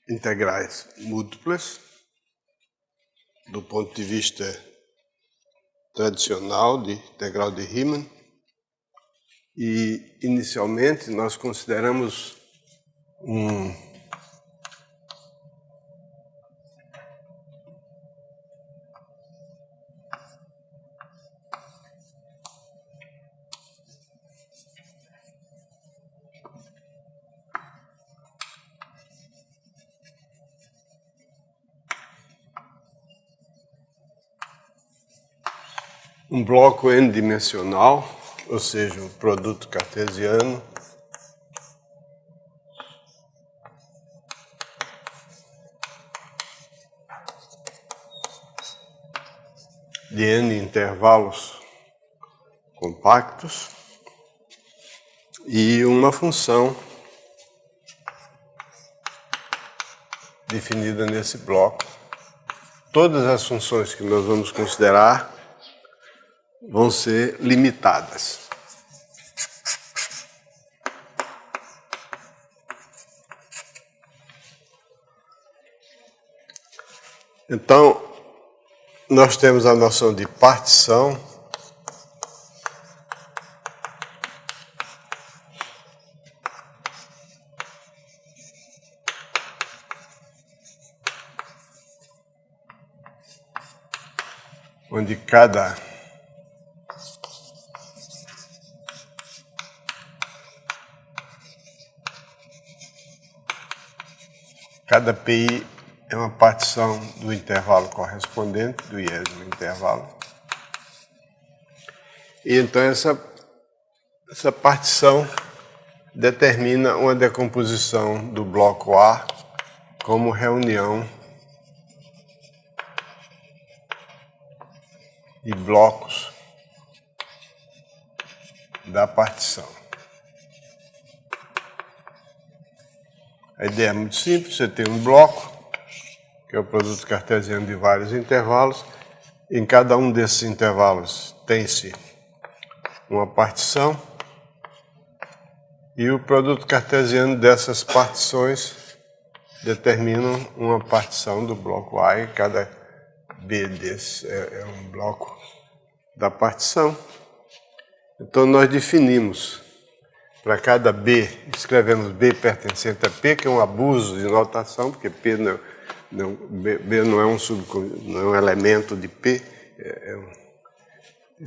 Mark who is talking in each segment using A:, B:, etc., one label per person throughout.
A: integrais múltiplas, do ponto de vista tradicional de integral de Riemann, e inicialmente nós consideramos um bloco n-dimensional, ou seja, um produto cartesiano de n intervalos compactos e uma função definida nesse bloco. Todas as funções que nós vamos considerar vão ser limitadas. Então, nós temos a noção de partição, onde cada PI é uma partição do intervalo correspondente, do iésimo intervalo. E então essa partição determina uma decomposição do bloco A como reunião de blocos da partição. A ideia é muito simples, você tem um bloco, que é o produto cartesiano de vários intervalos. Em cada um desses intervalos tem-se uma partição, e o produto cartesiano dessas partições determinam uma partição do bloco A, e cada B desse é um bloco da partição. Então nós definimos para cada B, escrevemos B pertencente a P, que é um abuso de notação, porque B não é um elemento de P,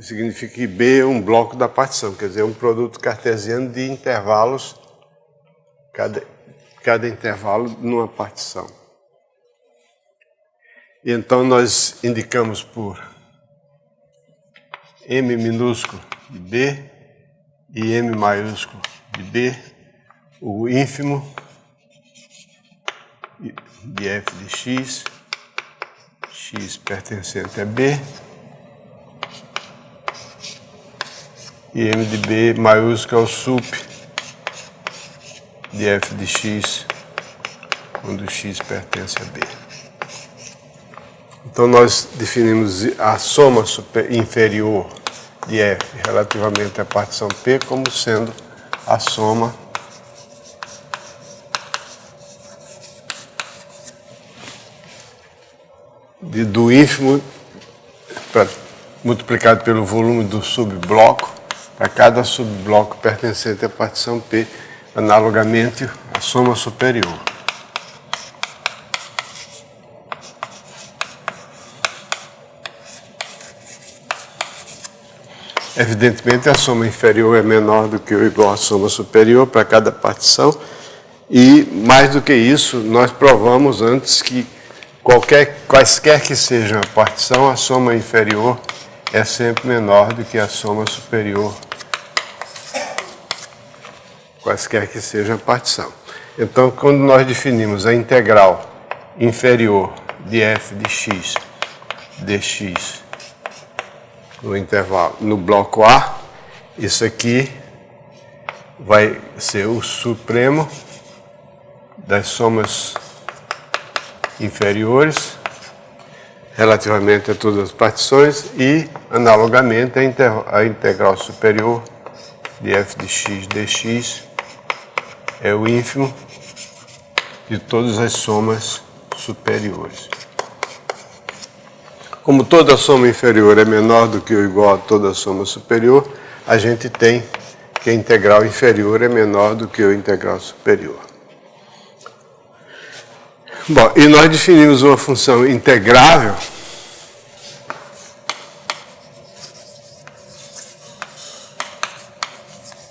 A: significa que B é um bloco da partição, quer dizer, é um produto cartesiano de intervalos, cada intervalo numa partição. E então nós indicamos por M minúsculo de B e M maiúsculo de B o ínfimo de f de x, x pertencente a B, e M de B maiúsculo é o sup de f de x, quando x pertence a B. Então nós definimos a soma inferior de f relativamente à partição P como sendo a soma do ínfimo multiplicado pelo volume do subbloco para cada subbloco pertencente à partição P, analogamente a soma superior. Evidentemente, a soma inferior é menor do que ou igual à soma superior para cada partição, e, mais do que isso, nós provamos antes que quaisquer que sejam a partição, a soma inferior é sempre menor do que a soma superior, quaisquer que seja a partição. Então, quando nós definimos a integral inferior de f de x dx no intervalo, no bloco A, isso aqui vai ser o supremo das somas inferiores relativamente a todas as partições, e analogamente a integral superior de f de x dx é o ínfimo de todas as somas superiores. Como toda soma inferior é menor do que ou igual a toda soma superior, a gente tem que a integral inferior é menor do que a integral superior. Bom, e nós definimos uma função integrável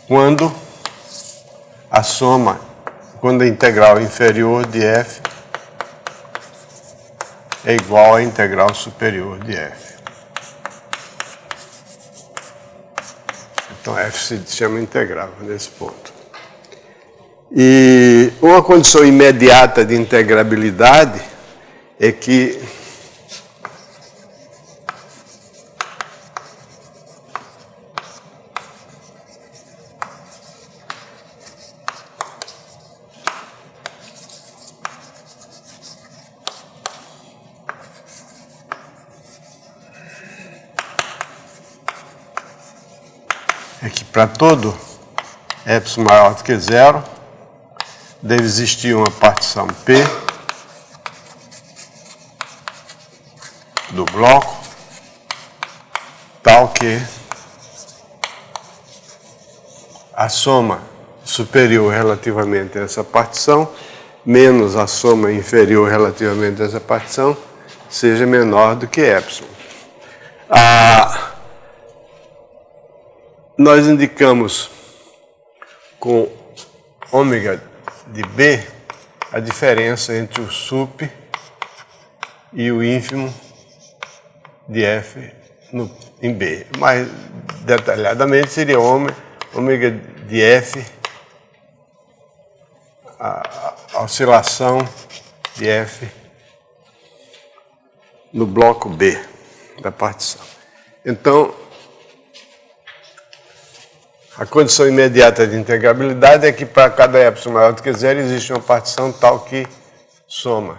A: quando a integral inferior de f é igual à integral superior de f. Então f se chama integrável nesse ponto. E uma condição imediata de integrabilidade é que para todo epsilon maior do que zero, deve existir uma partição P do bloco tal que a soma superior relativamente a essa partição menos a soma inferior relativamente a essa partição seja menor do que epsilon. Nós indicamos com ômega de B a diferença entre o sup e o ínfimo de F em B. Mais detalhadamente seria ômega de F, a oscilação de F no bloco B da partição. Então, a condição imediata de integrabilidade é que para cada epsilon maior do que zero existe uma partição tal que soma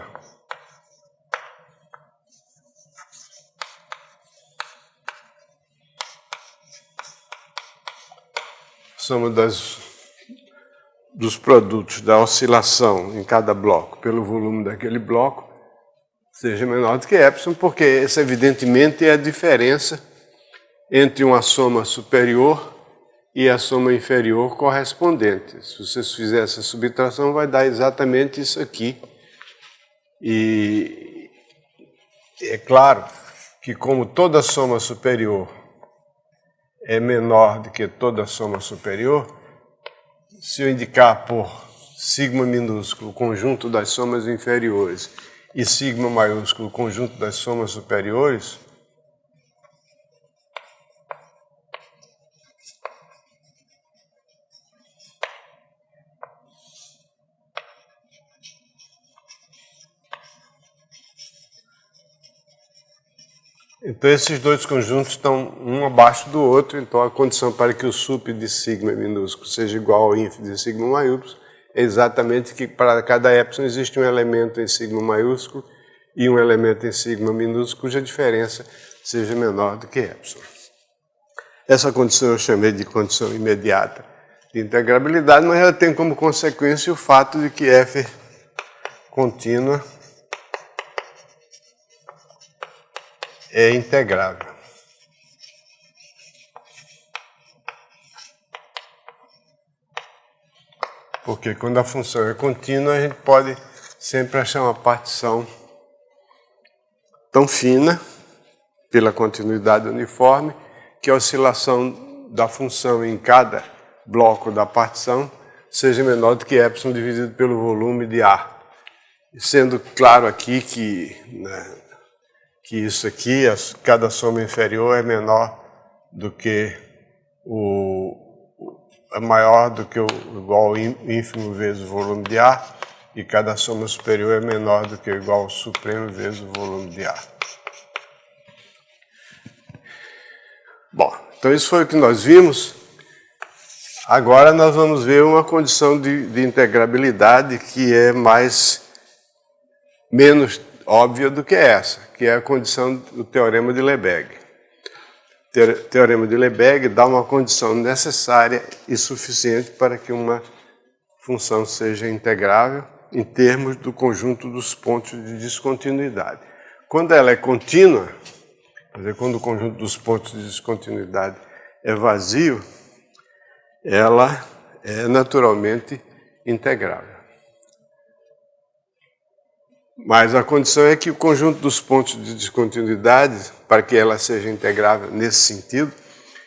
A: dos produtos da oscilação em cada bloco pelo volume daquele bloco seja menor do que epsilon, porque essa evidentemente é a diferença entre uma soma superior e a soma inferior correspondente. Se você fizer essa subtração, vai dar exatamente isso aqui. E é claro que como toda soma superior é menor do que toda soma superior, se eu indicar por sigma minúsculo o conjunto das somas inferiores e sigma maiúsculo o conjunto das somas superiores, então esses dois conjuntos estão um abaixo do outro, então a condição para que o sup de sigma minúsculo seja igual ao ínf de sigma maiúsculo é exatamente que para cada epsilon existe um elemento em sigma maiúsculo e um elemento em sigma minúsculo cuja diferença seja menor do que epsilon. Essa condição eu chamei de condição imediata de integrabilidade, mas ela tem como consequência o fato de que f contínua é integrável. Porque quando a função é contínua, a gente pode sempre achar uma partição tão fina, pela continuidade uniforme, que a oscilação da função em cada bloco da partição seja menor do que epsilon dividido pelo volume de A. Sendo claro aqui que isso aqui, cada soma inferior é menor do que é maior do que o igual ao ínfimo vezes o volume de A, e cada soma superior é menor do que o igual ao supremo vezes o volume de A. Bom, então isso foi o que nós vimos. Agora nós vamos ver uma condição de integrabilidade que é menos óbvia do que essa, que é a condição do teorema de Lebesgue. O teorema de Lebesgue dá uma condição necessária e suficiente para que uma função seja integrável, em termos do conjunto dos pontos de descontinuidade. Quando ela é contínua, quer dizer, quando o conjunto dos pontos de descontinuidade é vazio, ela é naturalmente integrável. Mas a condição é que o conjunto dos pontos de descontinuidade, para que ela seja integrável nesse sentido,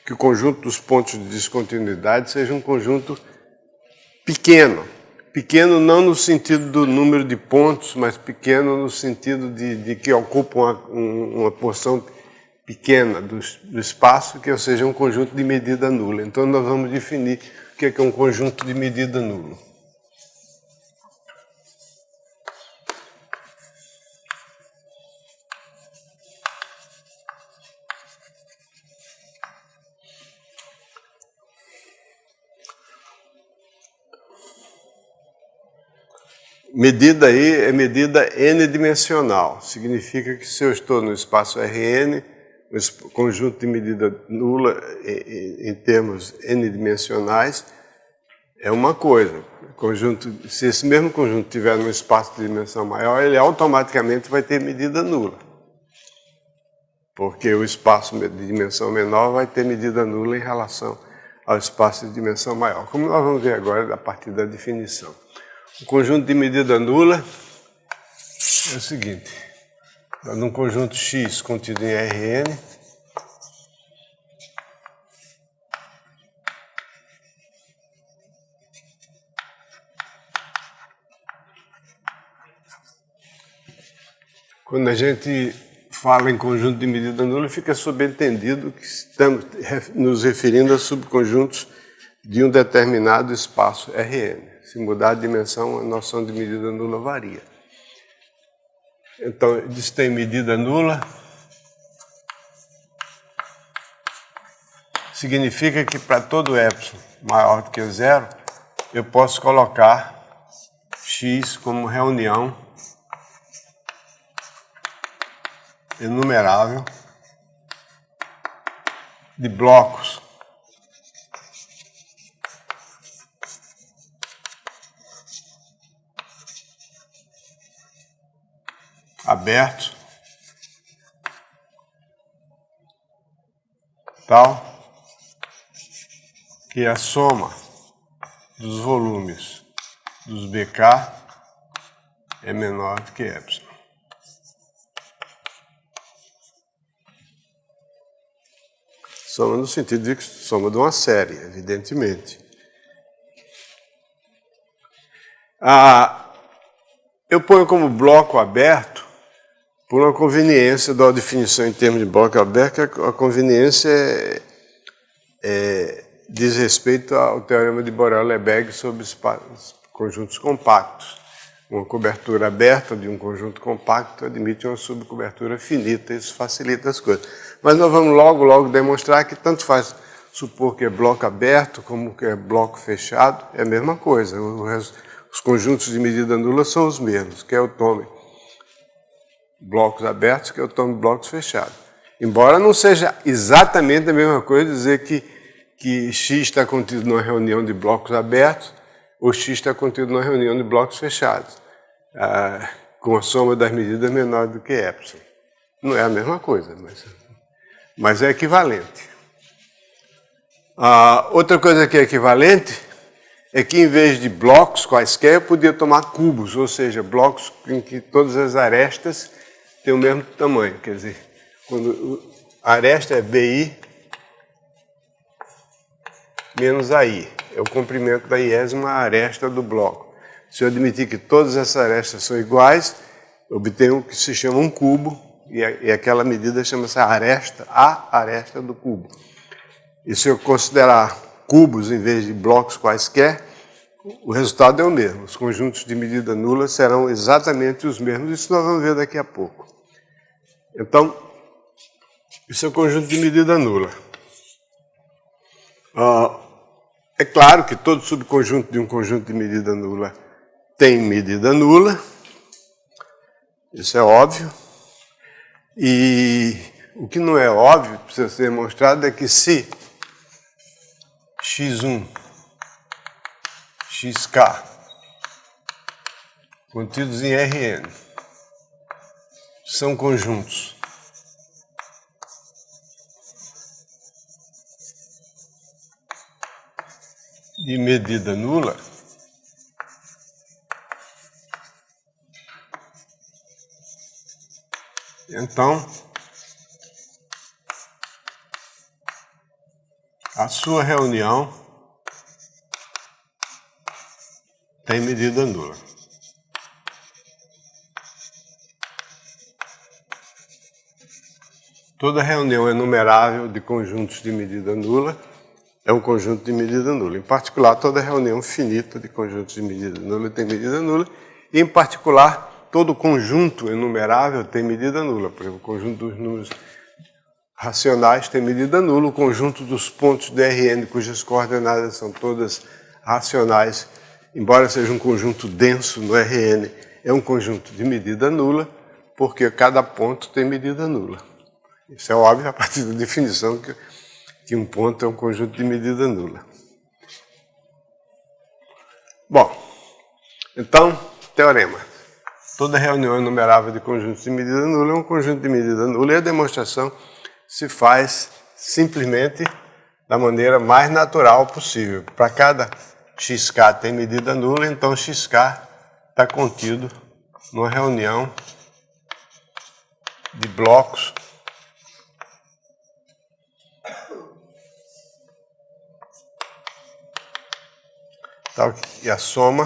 A: que o conjunto dos pontos de descontinuidade seja um conjunto pequeno. Pequeno não no sentido do número de pontos, mas pequeno no sentido de que ocupa uma porção pequena do espaço, que seja um conjunto de medida nula. Então nós vamos definir o que é um conjunto de medida nula. Medida aí é medida n-dimensional. Significa que se eu estou no espaço Rn, o conjunto de medida nula em termos n-dimensionais é uma coisa. Se esse mesmo conjunto estiver num espaço de dimensão maior, ele automaticamente vai ter medida nula. Porque o espaço de dimensão menor vai ter medida nula em relação ao espaço de dimensão maior. Como nós vamos ver agora a partir da definição. O conjunto de medida nula é o seguinte, num conjunto X contido em Rn, quando a gente fala em conjunto de medida nula, fica subentendido que estamos nos referindo a subconjuntos de um determinado espaço Rn. Se mudar a dimensão, a noção de medida nula varia. Então, isso tem medida nula. Significa que para todo epsilon maior do que zero, eu posso colocar x como reunião enumerável de blocos abertos, tal que a soma dos volumes dos BK é menor do que epsilon. Soma no sentido de soma de uma série, evidentemente. Eu ponho como bloco aberto por uma conveniência da definição em termos de bloco aberto, a conveniência diz respeito ao teorema de Borel-Lebesgue sobre conjuntos compactos. Uma cobertura aberta de um conjunto compacto admite uma subcobertura finita, isso facilita as coisas. Mas nós vamos logo demonstrar que tanto faz supor que é bloco aberto como que é bloco fechado, é a mesma coisa. Os conjuntos de medida nula são os mesmos, que eu tome blocos abertos, que eu tome blocos fechados. Embora não seja exatamente a mesma coisa dizer que X está contido numa reunião de blocos abertos ou X está contido numa reunião de blocos fechados, com a soma das medidas menor do que epsilon. Não é a mesma coisa, mas é equivalente. Outra coisa que é equivalente é que em vez de blocos quaisquer, eu podia tomar cubos, ou seja, blocos em que todas as arestas têm o mesmo tamanho. Quer dizer, quando a aresta é BI menos AI, é o comprimento da iésima aresta do bloco. Se eu admitir que todas essas arestas são iguais, eu obtenho o que se chama um cubo, e aquela medida chama-se a aresta do cubo. E se eu considerar cubos em vez de blocos quaisquer, o resultado é o mesmo. Os conjuntos de medida nula serão exatamente os mesmos. Isso nós vamos ver daqui a pouco. Então, isso é o conjunto de medida nula. É claro que todo subconjunto de um conjunto de medida nula tem medida nula. Isso é óbvio. E o que não é óbvio, precisa ser demonstrado, é que se x1, xk contidos em Rn, são conjuntos de medida nula, então a sua reunião tem medida nula. Toda reunião enumerável de conjuntos de medida nula é um conjunto de medida nula. Em particular, toda reunião finita de conjuntos de medida nula tem medida nula. E, em particular, todo conjunto enumerável tem medida nula. Por exemplo, o conjunto dos números racionais tem medida nula. O conjunto dos pontos de Rn, cujas coordenadas são todas racionais, embora seja um conjunto denso no Rn, é um conjunto de medida nula, porque cada ponto tem medida nula. Isso é óbvio a partir da definição que um ponto é um conjunto de medida nula. Bom, então, teorema. Toda reunião enumerável de conjuntos de medida nula é um conjunto de medida nula, e a demonstração se faz simplesmente da maneira mais natural possível. Para cada xk tem medida nula, então xk está contido numa reunião de blocos e a soma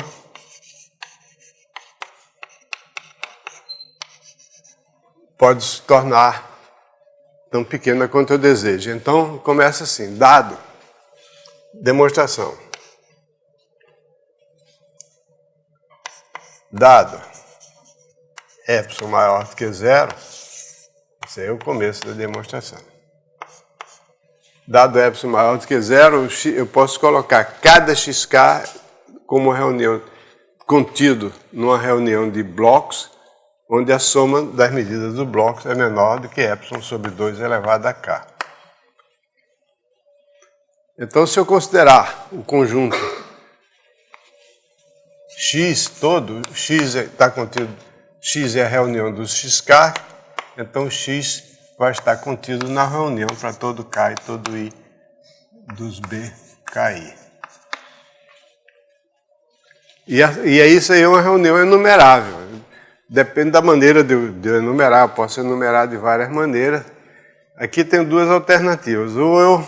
A: pode se tornar tão pequena quanto eu desejo. Então, começa assim, dado, demonstração. Dado epsilon maior do que zero, esse aí é o começo da demonstração. Dado epsilon maior do que zero, eu posso colocar cada xk como reunião contido numa reunião de blocos, onde a soma das medidas dos blocos é menor do que epsilon sobre 2 elevado a k. Então, se eu considerar o conjunto x todo, x está contido, x é a reunião dos xk, então x vai estar contido na reunião para todo k e todo i dos bki. E isso aí é uma reunião enumerável. Depende da maneira de eu enumerar, eu posso enumerar de várias maneiras. Aqui tem duas alternativas. Ou eu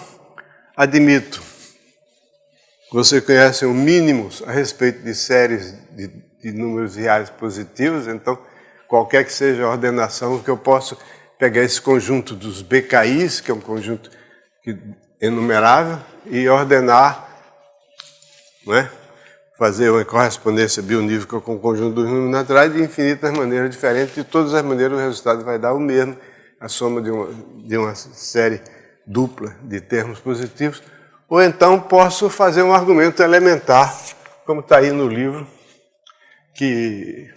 A: admito que você conhece um mínimo a respeito de séries de números reais positivos, então qualquer que seja a ordenação, que eu posso pegar esse conjunto dos BKIs, que é um conjunto enumerável, e ordenar, não é? Fazer uma correspondência bionívoca com o conjunto dos números naturais de infinitas maneiras diferentes. De todas as maneiras, o resultado vai dar o mesmo, a soma de uma série dupla de termos positivos. Ou então posso fazer um argumento elementar, como está aí no livro, que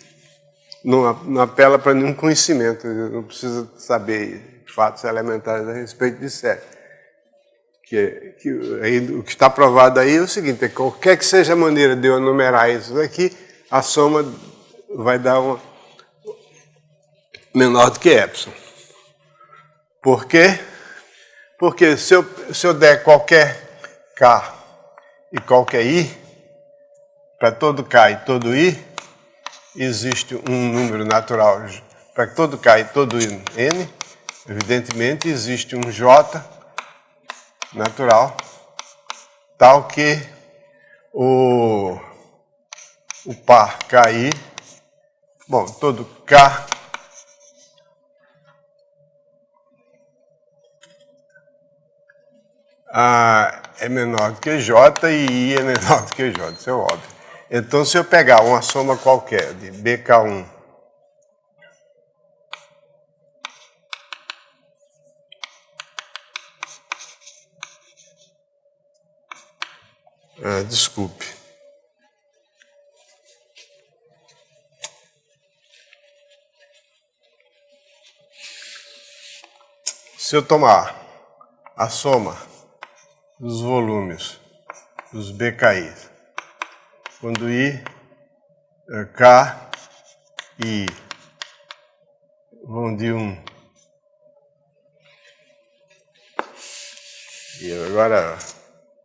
A: não apela para nenhum conhecimento, não precisa saber fatos elementares a respeito de série. O que está provado aí é o seguinte, é que qualquer que seja a maneira de eu enumerar isso daqui, a soma vai dar uma menor do que epsilon. Por quê? Porque se eu der qualquer k e qualquer i, para todo k e todo i, existe um número natural. Para todo k e todo i, n, evidentemente existe um j natural, tal que o par KI, bom, todo K é menor do que J e I é menor do que J, isso é óbvio. Então, se eu pegar uma soma qualquer de BK1 desculpe. Se eu tomar a soma dos volumes dos BKI, quando I, K I vão de 1. E agora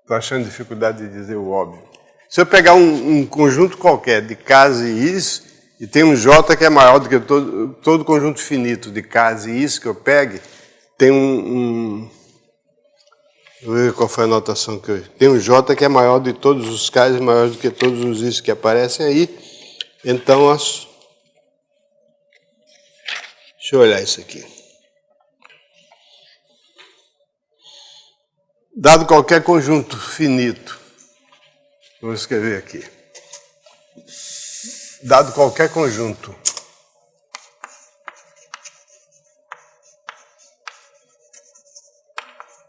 A: estou achando dificuldade de dizer o óbvio. Se eu pegar um conjunto qualquer de Ks e Is, e tem um J que é maior do que todo conjunto finito de Ks e Is que eu pegue, tem Vou ver qual foi a anotação que eu... Tem um J que é maior de todos os Ks e maior do que todos os Is que aparecem aí. Então, deixa eu olhar isso aqui. Dado qualquer conjunto finito, vou escrever aqui. Dado qualquer conjunto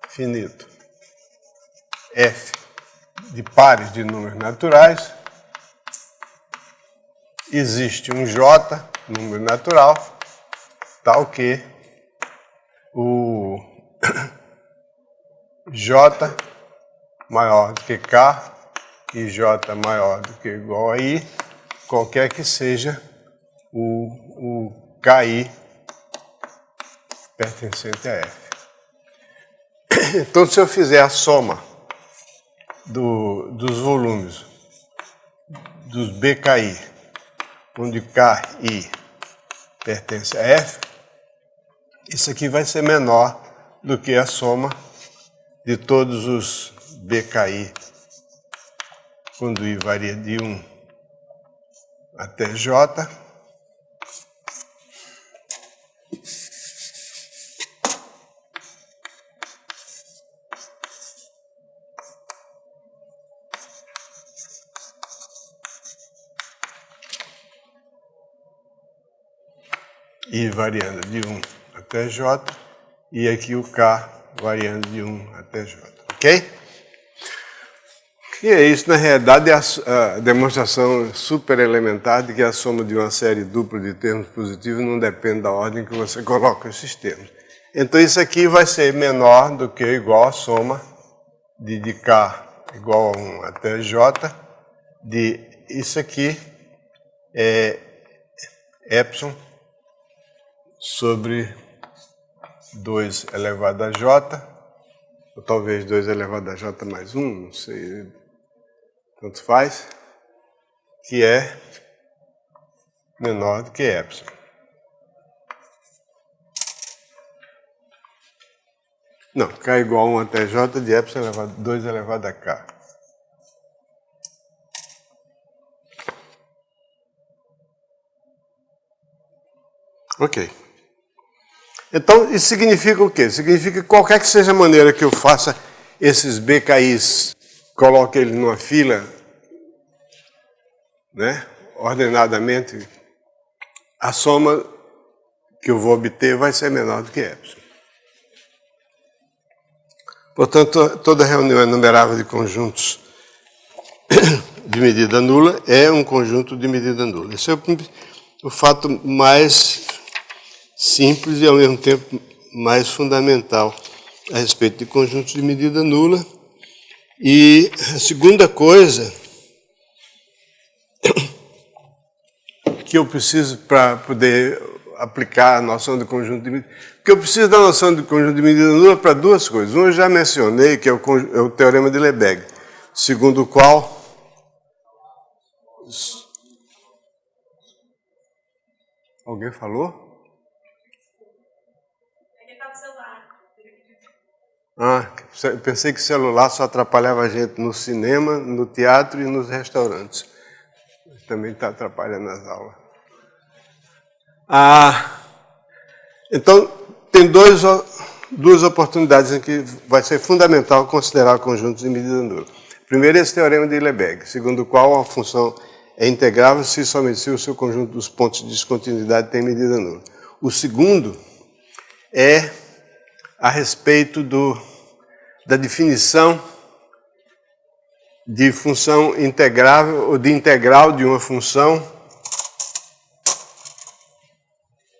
A: finito, F de pares de números naturais, existe um J, número natural, tal que o J maior do que K e J maior do que ou igual a I, qualquer que seja o KI pertencente a F. Então, se eu fizer a soma dos volumes dos BKI, onde KI pertence a F, isso aqui vai ser menor do que a soma de todos os BKI, quando I varia de 1 até J, I variando de 1 até J, e aqui o K variando de 1 até J, ok? E é isso, na realidade, é a demonstração super elementar de que a soma de uma série dupla de termos positivos não depende da ordem que você coloca esses termos. Então, isso aqui vai ser menor do que ou igual a soma de K igual a 1 até J, de isso aqui é epsilon sobre 2 elevado a J, ou talvez 2 elevado a J mais 1, não sei, tanto faz, que é menor do que epsilon. Não, K igual a 1 até J de epsilon elevado a 2 elevado a K. Ok. Então, isso significa o quê? Significa que qualquer que seja a maneira que eu faça esses BKIs, coloque ele numa fila, né, ordenadamente, a soma que eu vou obter vai ser menor do que epsilon. Portanto, toda reunião enumerável de conjuntos de medida nula é um conjunto de medida nula. Esse é o fato mais simples e, ao mesmo tempo, mais fundamental a respeito de conjuntos de medida nula. E a segunda coisa que eu preciso para poder aplicar a noção de conjunto de medida, porque eu preciso da noção de conjunto de medida nula para duas coisas. Uma eu já mencionei, que é o teorema de Lebesgue, segundo o qual alguém falou? Pensei que o celular só atrapalhava a gente no cinema, no teatro e nos restaurantes. Também está atrapalhando as aulas. Então, tem duas oportunidades em que vai ser fundamental considerar conjuntos de medida nula. Primeiro, esse teorema de Lebesgue, segundo o qual a função é integrável se somente se o seu conjunto dos pontos de descontinuidade tem medida nula. O segundo é a respeito da definição de função integrável ou de integral de uma função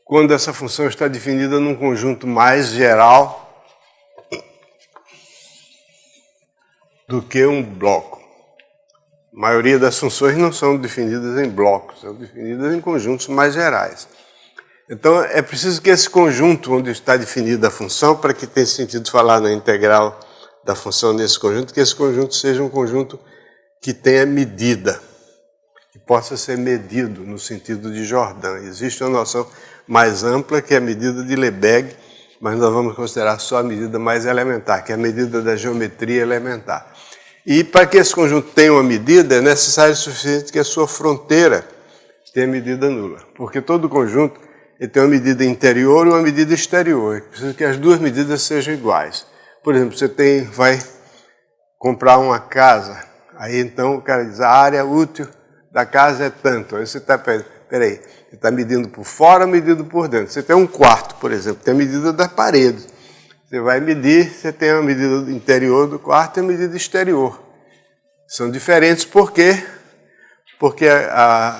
A: quando essa função está definida num conjunto mais geral do que um bloco. A maioria das funções não são definidas em blocos, são definidas em conjuntos mais gerais. Então, é preciso que esse conjunto onde está definida a função, para que tenha sentido falar na integral da função nesse conjunto, que esse conjunto seja um conjunto que tenha medida, que possa ser medido no sentido de Jordan. Existe uma noção mais ampla, que é a medida de Lebesgue, mas nós vamos considerar só a medida mais elementar, que é a medida da geometria elementar. E para que esse conjunto tenha uma medida, é necessário o suficiente que a sua fronteira tenha medida nula. Porque todo conjunto ele tem uma medida interior e uma medida exterior. É preciso que as duas medidas sejam iguais. Por exemplo, você vai comprar uma casa, aí então o cara diz, a área útil da casa é tanto. Aí você está, peraí, você está medindo por fora ou medindo por dentro? Você tem um quarto, por exemplo, tem a medida da parede. Você vai medir, você tem a medida interior do quarto e a medida exterior. São diferentes porque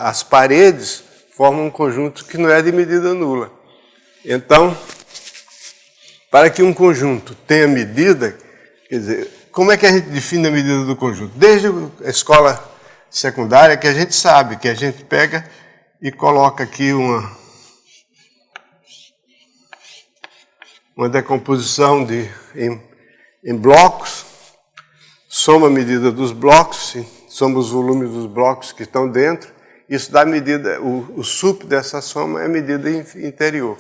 A: as paredes formam um conjunto que não é de medida nula. Então, para que um conjunto tenha medida, quer dizer, como é que a gente define a medida do conjunto? Desde a escola secundária que a gente sabe, que a gente pega e coloca aqui uma decomposição em blocos, soma a medida dos blocos, soma os volumes dos blocos que estão dentro, isso dá a medida, o sup dessa soma é a medida interior,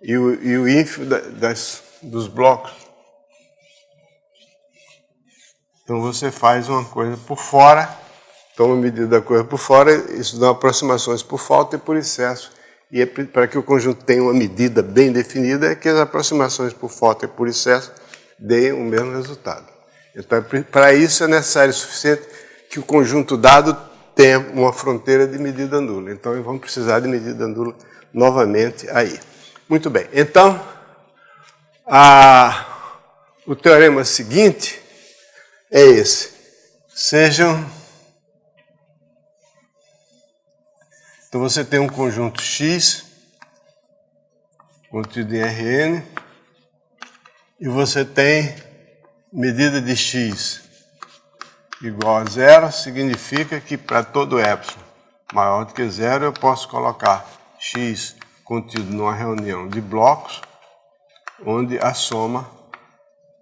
A: e o ínfimo dos blocos. Então você faz uma coisa por fora, toma a medida da coisa por fora, isso dá aproximações por falta e por excesso. E para que o conjunto tenha uma medida bem definida, é que as aproximações por falta e por excesso deem o mesmo resultado. Então, para isso é necessário o suficiente que o conjunto dado tenha uma fronteira de medida nula. Então, vamos precisar de medida nula novamente aí. Muito bem. Então, o teorema seguinte é esse. Então, você tem um conjunto X, contido em Rn, e você tem medida de X igual a zero, significa que para todo epsilon maior do que zero, eu posso colocar X contido numa reunião de blocos, onde a soma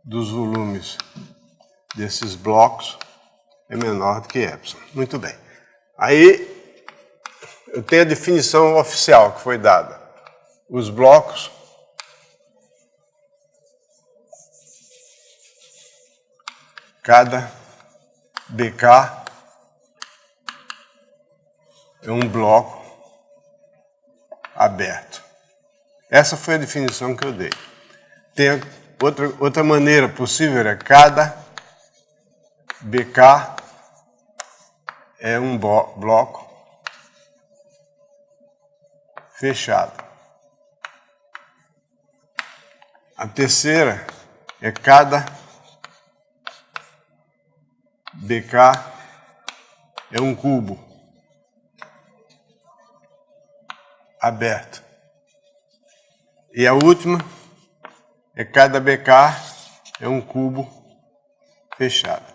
A: dos volumes desses blocos é menor do que epsilon. Muito bem. Aí, eu tenho a definição oficial que foi dada. Os blocos cada BK é um bloco aberto. Essa foi a definição que eu dei. Tem outra maneira possível, é cada BK é um bloco fechado. A terceira é cada BK é um cubo aberto. E a última é cada BK é um cubo fechado.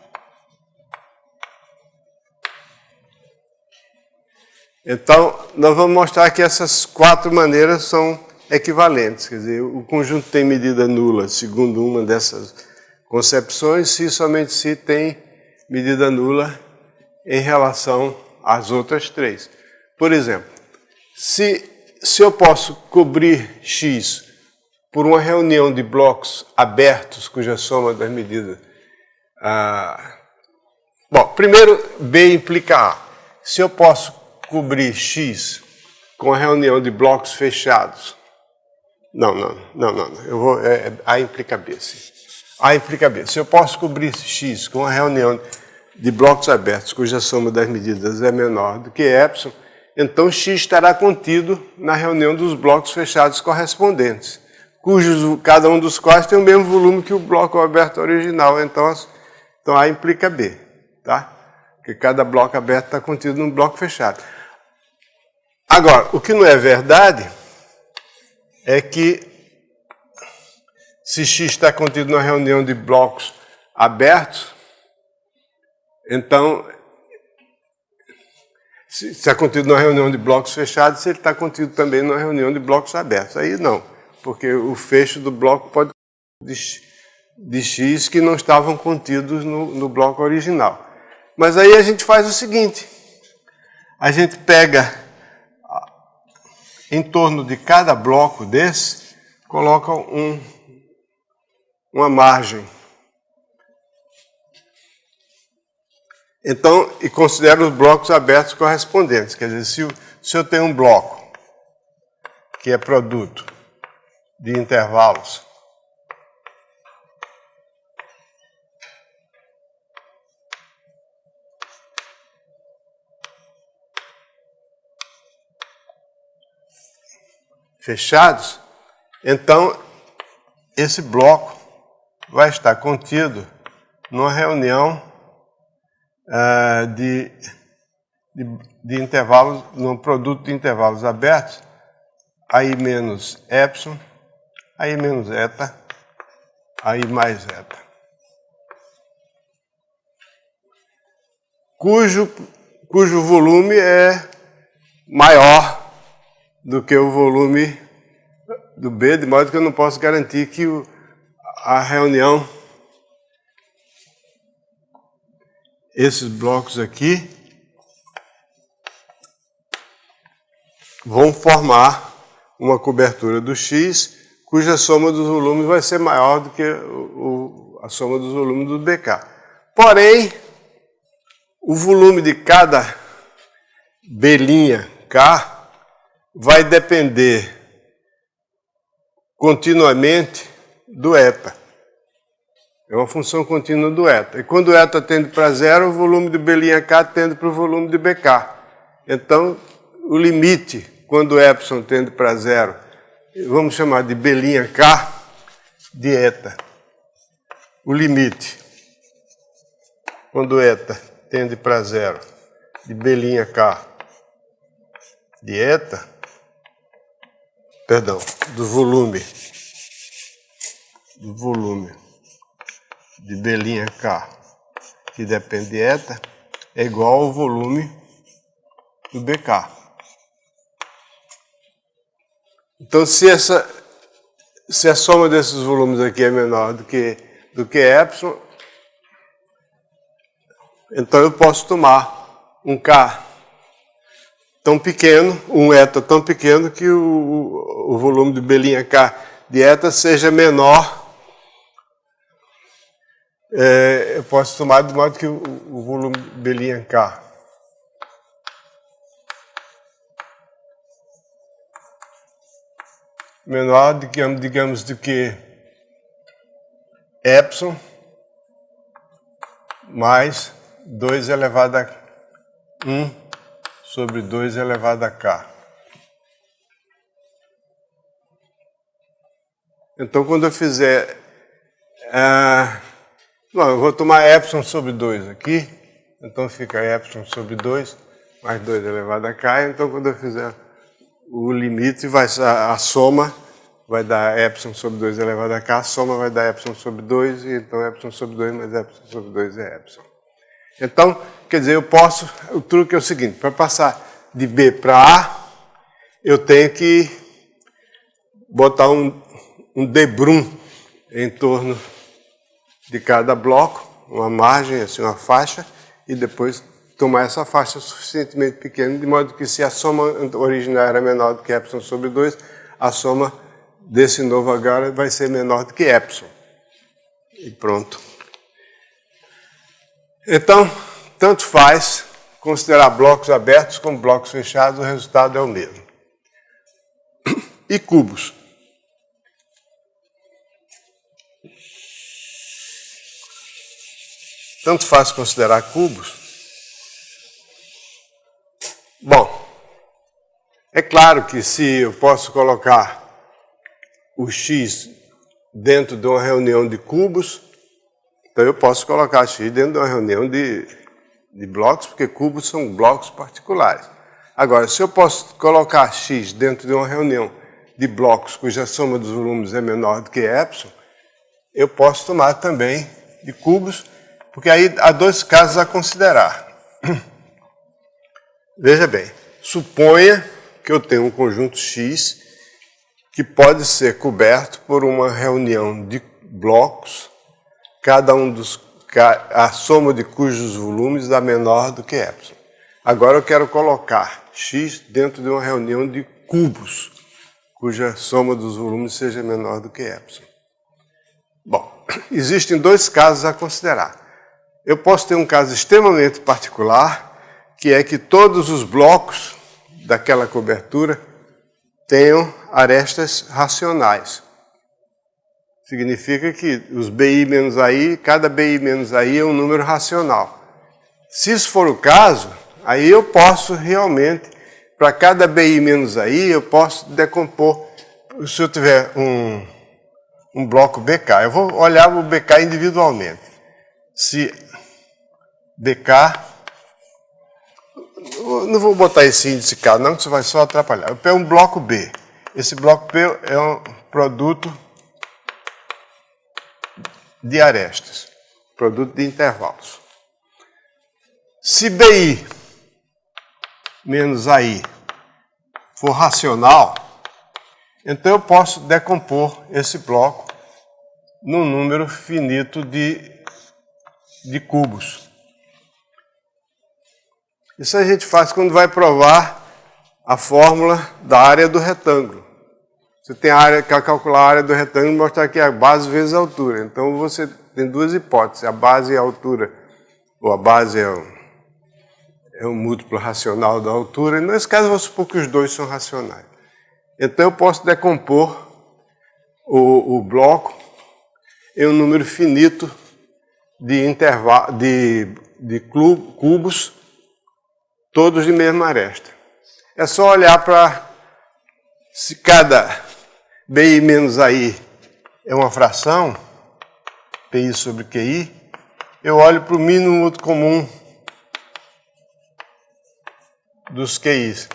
A: Então, nós vamos mostrar que essas quatro maneiras são equivalentes. Quer dizer, o conjunto tem medida nula, segundo uma dessas concepções, se somente se tem medida nula em relação às outras três. Por exemplo, se eu posso cobrir X por uma reunião de blocos abertos, cuja soma das medidas... Bom, primeiro, B implica A. Se eu posso cobrir X com a reunião de blocos fechados... Não. A implica B, sim. A implica B. Se eu posso cobrir X com a reunião de blocos abertos, cuja soma das medidas é menor do que epsilon, então X estará contido na reunião dos blocos fechados correspondentes, cada um dos quais tem o mesmo volume que o bloco aberto original. Então A implica B, tá? Porque cada bloco aberto está contido num bloco fechado. Agora, o que não é verdade é que se X está contido numa reunião de blocos abertos, então Se está contido numa reunião de blocos fechados, se ele está contido também numa reunião de blocos abertos. Aí não, porque o fecho do bloco pode de X que não estavam contidos no bloco original. Mas aí a gente faz o seguinte, a gente pega em torno de cada bloco desse, coloca uma margem. Então, e considera os blocos abertos correspondentes. Quer dizer, se eu tenho um bloco que é produto de intervalos fechados, então esse bloco vai estar contido numa reunião de intervalos, num produto de intervalos abertos, aí menos epsilon, aí menos eta, aí mais eta. Cujo volume é maior do que o volume do B, de modo que eu não posso garantir que a reunião, esses blocos aqui, vão formar uma cobertura do X, cuja soma dos volumes vai ser maior do que a soma dos volumes do BK. Porém, o volume de cada B'K vai depender continuamente do eta. É uma função contínua do eta. E quando o eta tende para zero, o volume de B'K tende para o volume de BK. Então, o limite, quando o epsilon tende para zero, vamos chamar de B'K de eta. O limite, quando o eta tende para zero, de B'K de eta, perdão, do volume de B'K, que depende de eta, é igual ao volume do BK. Então, se a soma desses volumes aqui é menor do que epsilon, então eu posso tomar um K tão pequeno, um eta tão pequeno que o volume de B'K de eta seja menor. Eu posso tomar de modo que o volume B'K menor, digamos, do que epsilon mais 2 elevado a 1 sobre 2 elevado a k. Então, quando eu fizer... eu vou tomar epsilon sobre 2 aqui. Então, fica epsilon sobre 2 mais 2 elevado a k. Então, quando eu fizer o limite, a soma vai dar epsilon sobre 2 elevado a k. A soma vai dar epsilon sobre 2. E então, epsilon sobre 2 mais epsilon sobre 2 é epsilon. Então, quer dizer, o truque é o seguinte, para passar de B para A, eu tenho que botar um debrum em torno de cada bloco, uma margem, assim, uma faixa, e depois tomar essa faixa suficientemente pequena, de modo que se a soma original era menor do que epsilon sobre 2, a soma desse novo agora vai ser menor do que epsilon. E pronto. Então, tanto faz considerar blocos abertos como blocos fechados, o resultado é o mesmo. E cubos? Tanto faz considerar cubos? Bom, é claro que se eu posso colocar o X dentro de uma reunião de cubos, então eu posso colocar X dentro de uma reunião de blocos, porque cubos são blocos particulares. Agora, se eu posso colocar X dentro de uma reunião de blocos cuja soma dos volumes é menor do que epsilon, eu posso tomar também de cubos, porque aí há dois casos a considerar. Veja bem, suponha que eu tenho um conjunto X que pode ser coberto por uma reunião de blocos, a soma de cujos volumes dá menor do que epsilon. Agora eu quero colocar X dentro de uma reunião de cubos, cuja soma dos volumes seja menor do que epsilon. Bom, existem dois casos a considerar. Eu posso ter um caso extremamente particular, que é que todos os blocos daquela cobertura tenham arestas racionais. Significa que os BI menos AI, cada BI menos AI é um número racional. Se isso for o caso, aí eu posso realmente, para cada BI menos AI, eu posso decompor. Se eu tiver um bloco BK, eu vou olhar o BK individualmente. Se BK, não vou botar esse índice K, não, que isso vai só atrapalhar. Eu pego um bloco B. Esse bloco B é um produto de arestas, produto de intervalos. Se BI menos AI for racional, então eu posso decompor esse bloco num número finito de cubos. Isso a gente faz quando vai provar a fórmula da área do retângulo. Você tem a área, quer calcular a área do retângulo e mostrar que é a base vezes a altura. Então você tem duas hipóteses, a base e a altura, ou a base é um múltiplo racional da altura. E nesse caso, eu vou supor que os dois são racionais. Então eu posso decompor o bloco em um número finito de cubos, todos de mesma aresta. É só olhar para se cada BI menos AI é uma fração, PI sobre QI, eu olho para o mínimo múltiplo comum dos QIs.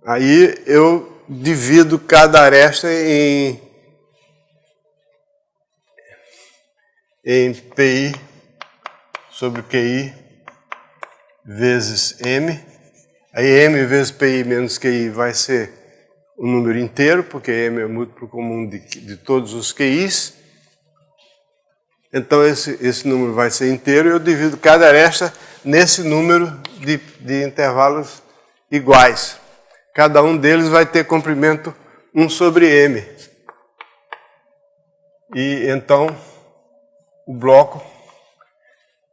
A: Aí eu divido cada aresta em PI sobre QI vezes M. Aí M vezes PI menos QI vai ser um número inteiro, porque M é o múltiplo comum de todos os QIs. Então esse número vai ser inteiro e eu divido cada aresta nesse número de intervalos iguais. Cada um deles vai ter comprimento 1 sobre M. E então o bloco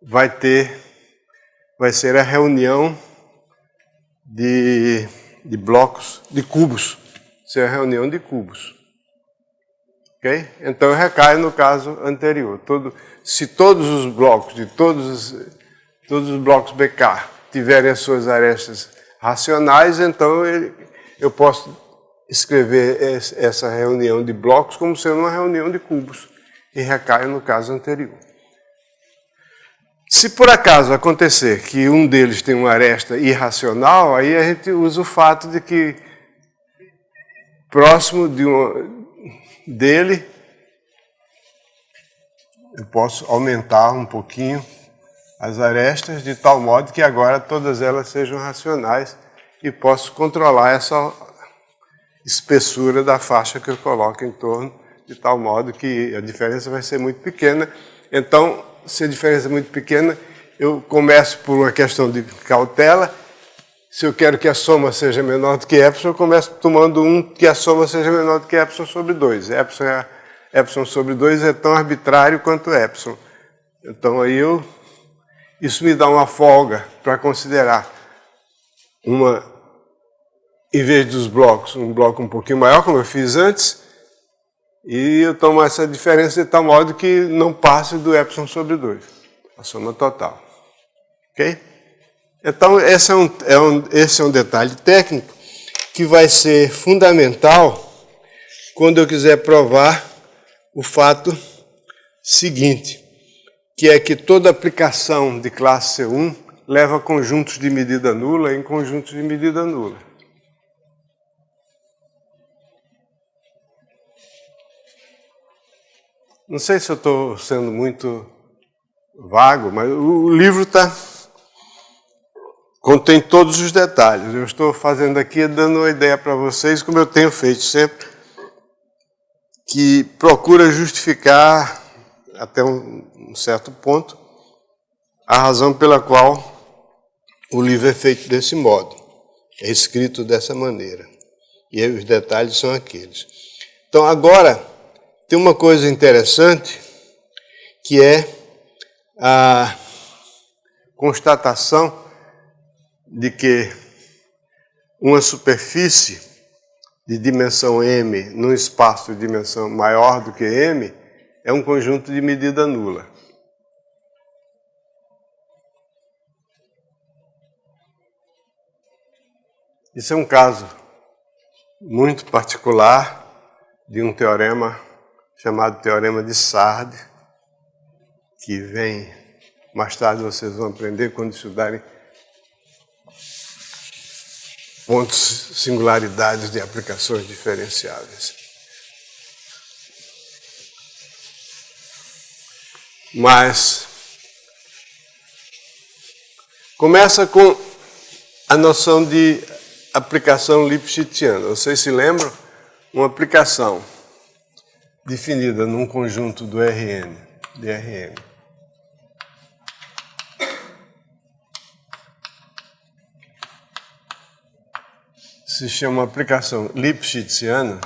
A: vai ser a reunião de blocos, de cubos. Ser a reunião de cubos. Ok? Então eu recaio no caso anterior. Se todos os blocos, todos os blocos BK tiverem as suas arestas racionais, então eu posso escrever essa reunião de blocos como sendo uma reunião de cubos. E recaio no caso anterior. Se por acaso acontecer que um deles tem uma aresta irracional, aí a gente usa o fato de que próximo dele eu posso aumentar um pouquinho as arestas de tal modo que agora todas elas sejam racionais e posso controlar essa espessura da faixa que eu coloco em torno, de tal modo que a diferença vai ser muito pequena. Então, se a diferença é muito pequena, eu começo por uma questão de cautela. Se eu quero que a soma seja menor do que epsilon, eu começo tomando que a soma seja menor do que epsilon sobre 2. Epsilon sobre 2 é tão arbitrário quanto epsilon. Então, aí isso me dá uma folga para considerar em vez dos blocos, um bloco um pouquinho maior, como eu fiz antes, e eu tomo essa diferença de tal modo que não passe do epsilon sobre 2, a soma total. Ok? Então, esse é um detalhe técnico que vai ser fundamental quando eu quiser provar o fato seguinte, que é que toda aplicação de classe C1 leva conjuntos de medida nula em conjuntos de medida nula. Não sei se eu estou sendo muito vago, mas o livro contém todos os detalhes. Eu estou fazendo aqui, dando uma ideia para vocês, como eu tenho feito sempre, que procura justificar, até um certo ponto, a razão pela qual o livro é feito desse modo, é escrito dessa maneira. E aí os detalhes são aqueles. Então, agora, tem uma coisa interessante, que é a constatação de que uma superfície de dimensão m num espaço de dimensão maior do que m é um conjunto de medida nula. Isso é um caso muito particular de um teorema chamado Teorema de Sard, que vem, mais tarde vocês vão aprender quando estudarem pontos, singularidades de aplicações diferenciáveis. Mas começa com a noção de aplicação Lipschitziana. Vocês se lembram? Uma aplicação definida num conjunto do Rn, de Rn. Se chama aplicação Lipschitziana.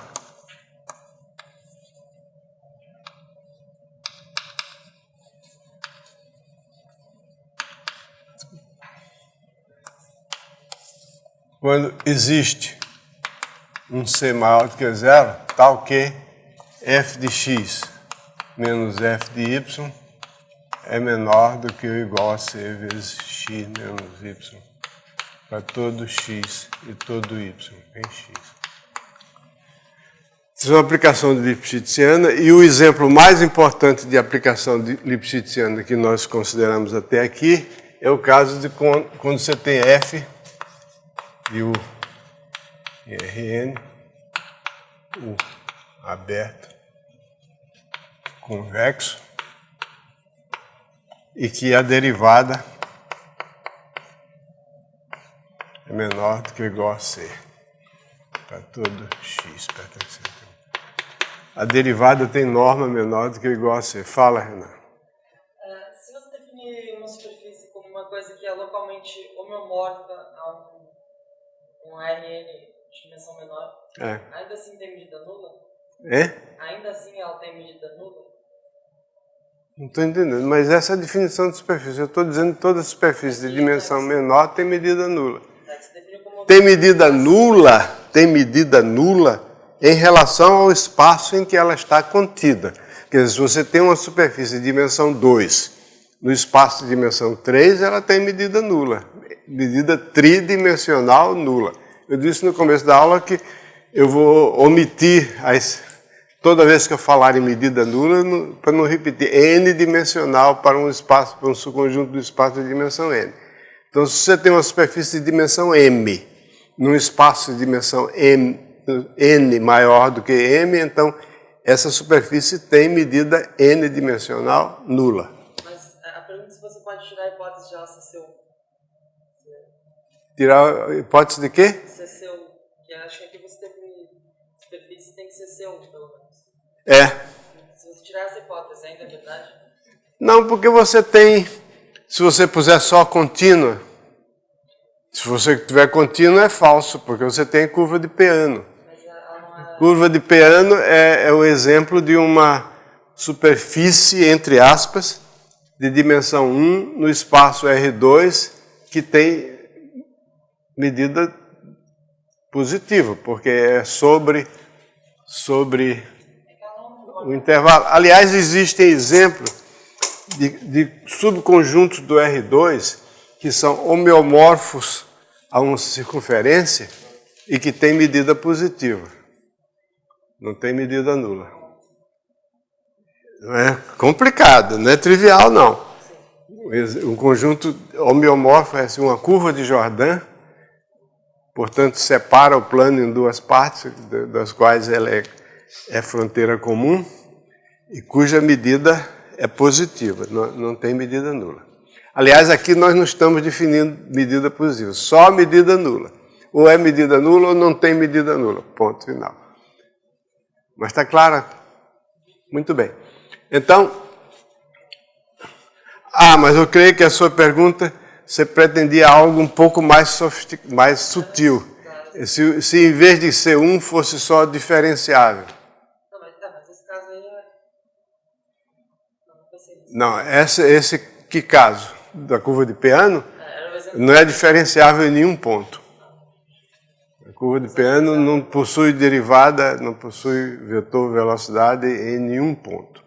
A: Quando existe um C maior do que zero, tal que f de x menos f de y é menor do que ou igual a c vezes x menos y para todo x e todo y em x. Isso é uma aplicação de Lipschitziana, e o exemplo mais importante de aplicação de Lipschitziana que nós consideramos até aqui é o caso de quando você tem f de U e Rn, U aberto, convexo, e que a derivada é menor do que ou igual a C para todo x pertencente. A derivada tem norma menor do que ou igual a C. Fala, Renan.
B: Se você definir uma superfície como uma coisa que é localmente homeomórfica a um Rn de dimensão menor, ainda assim tem medida nula? Ainda assim ela tem medida nula?
A: Não estou entendendo, mas essa é a definição de superfície. Eu estou dizendo que toda superfície de dimensão menor tem medida nula. Tem medida nula em relação ao espaço em que ela está contida. Quer dizer, se você tem uma superfície de dimensão 2, no espaço de dimensão 3, ela tem medida nula. Medida tridimensional nula. Eu disse no começo da aula que eu vou omitir, toda vez que eu falar em medida nula, para não repetir, n-dimensional para um espaço, para um subconjunto do espaço de dimensão n. Então, se você tem uma superfície de dimensão m, num espaço de dimensão n maior do que m, então essa superfície tem medida n-dimensional nula.
B: Mas a pergunta é se você pode tirar a hipótese de ela ser seu.
A: Tirar a hipótese de quê?
B: Ser seu. Que acho que aqui você define superfície tem que ser seu, pelo menos.
A: É.
B: Se você tirar essa hipótese, ainda é verdade?
A: Não, porque você tem, se você puser só contínua, se você tiver contínua é falso, porque você tem curva de Peano. Curva de Peano é o exemplo de uma superfície, entre aspas, de dimensão 1 no espaço R2 que tem medida positiva, porque é sobre o intervalo. Aliás, existem exemplos de subconjuntos do R2 que são homeomorfos a uma circunferência e que tem medida positiva. Não tem medida nula. Não é complicado, não é trivial, não. Um conjunto homeomorfo é assim, uma curva de Jordan, portanto, separa o plano em duas partes, das quais ela é fronteira comum, e cuja medida é positiva, não tem medida nula. Aliás, aqui nós não estamos definindo medida positiva, só medida nula. Ou é medida nula ou não tem medida nula, ponto final. Mas está clara? Muito bem. Então, mas eu creio que a sua pergunta, você pretendia algo um pouco mais sofisticado, mais sutil. Se em vez de ser 1 fosse só diferenciável.
B: Não, mas esse caso aí
A: Não, esse que caso? Da curva de Peano? Não é diferenciável em nenhum ponto. A curva de Peano não possui derivada, não possui vetor velocidade em nenhum ponto.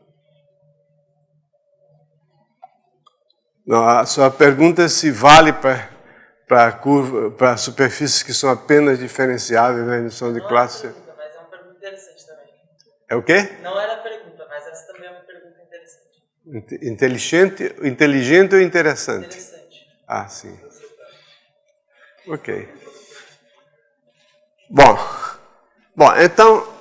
A: Não, a sua pergunta é se vale para superfícies que são apenas diferenciáveis na indução de classe.
B: Não é uma pergunta, mas é uma pergunta interessante também.
A: É o quê?
B: Não era pergunta, mas essa também é uma pergunta interessante.
A: Inteligente ou interessante?
B: Interessante.
A: Ah, sim. Ok. Bom, então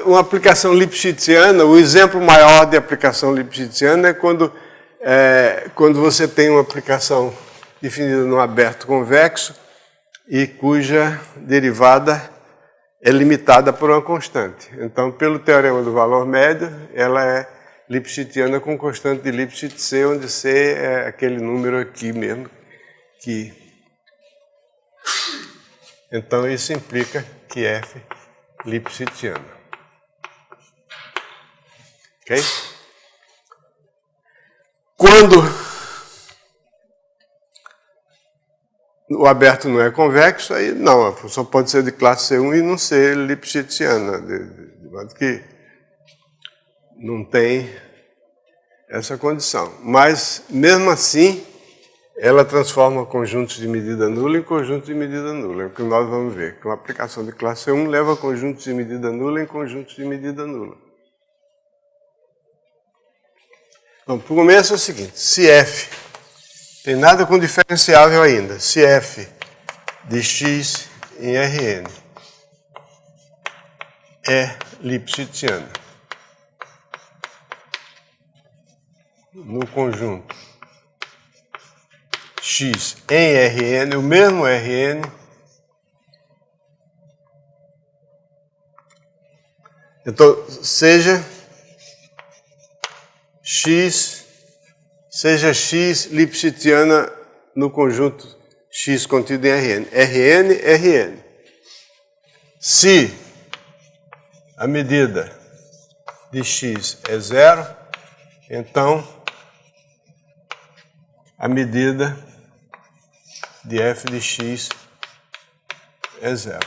A: uma aplicação lipschitziana, o exemplo maior de aplicação lipschitziana é quando você tem uma aplicação definida no aberto convexo e cuja derivada é limitada por uma constante. Então, pelo teorema do valor médio, ela é lipschitziana com constante de Lipschitz C, onde C é aquele número aqui mesmo. Então, isso implica que F é lipschitziana. Ok? Quando o aberto não é convexo, aí não, a função pode ser de classe C1 e não ser lipschitziana, de modo que não tem essa condição. Mas, mesmo assim, ela transforma conjuntos de medida nula em conjuntos de medida nula. É o que nós vamos ver, que uma aplicação de classe C1 leva conjuntos de medida nula em conjuntos de medida nula. Então, para o começo é o seguinte, se F tem nada com diferenciável ainda, se F de x em Rn é lipschitziana no conjunto x em Rn, o mesmo Rn, então seja x lipschitziana no conjunto x contido em Rn. Rn. Se a medida de x é 0, então a medida de f de x é 0.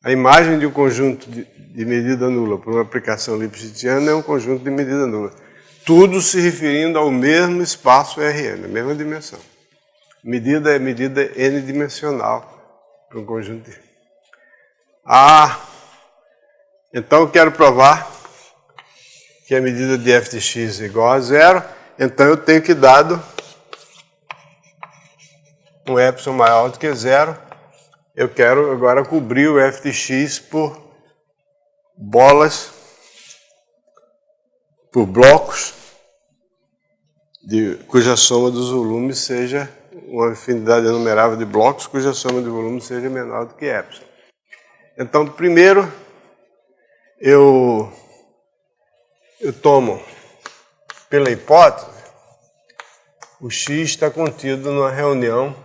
A: A imagem de um conjunto de medida nula por uma aplicação lipschitziana é um conjunto de medida nula. Tudo se referindo ao mesmo espaço Rn, a mesma dimensão. Medida é medida n-dimensional para um conjunto de... então eu quero provar que a medida de f de x é igual a 0, então eu tenho que dado um epsilon maior do que 0, eu quero agora cobrir o f de x por blocos cuja soma dos volumes seja uma afinidade enumerável de blocos cuja soma de volumes seja menor do que epsilon. Então, primeiro, eu tomo, pela hipótese, o x está contido numa reunião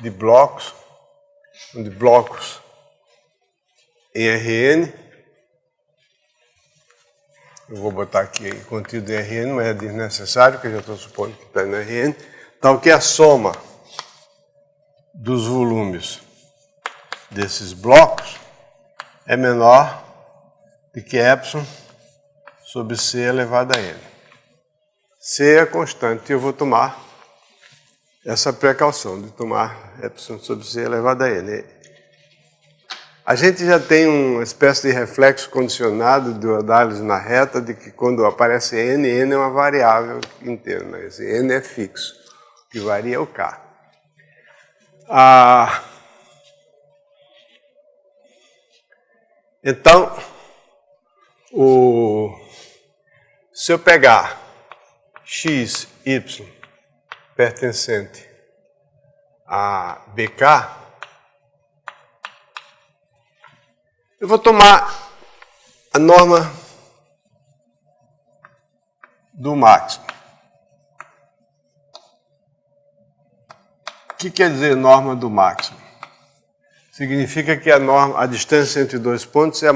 A: de blocos, em Rn. Eu vou botar aqui contido em Rn, não é desnecessário, porque eu já estou supondo que está em Rn. Tal que a soma dos volumes desses blocos é menor do que epsilon sobre c elevado a n. C é constante, e eu vou tomar essa precaução de tomar epsilon sobre c elevado a n. A gente já tem uma espécie de reflexo condicionado de análise na reta de que quando aparece n é uma variável interna, esse n é fixo, o que varia é o k. Então, Se eu pegar x, y pertencente a BK, eu vou tomar a norma do máximo. O que quer dizer norma do máximo? Significa que a distância entre dois pontos é o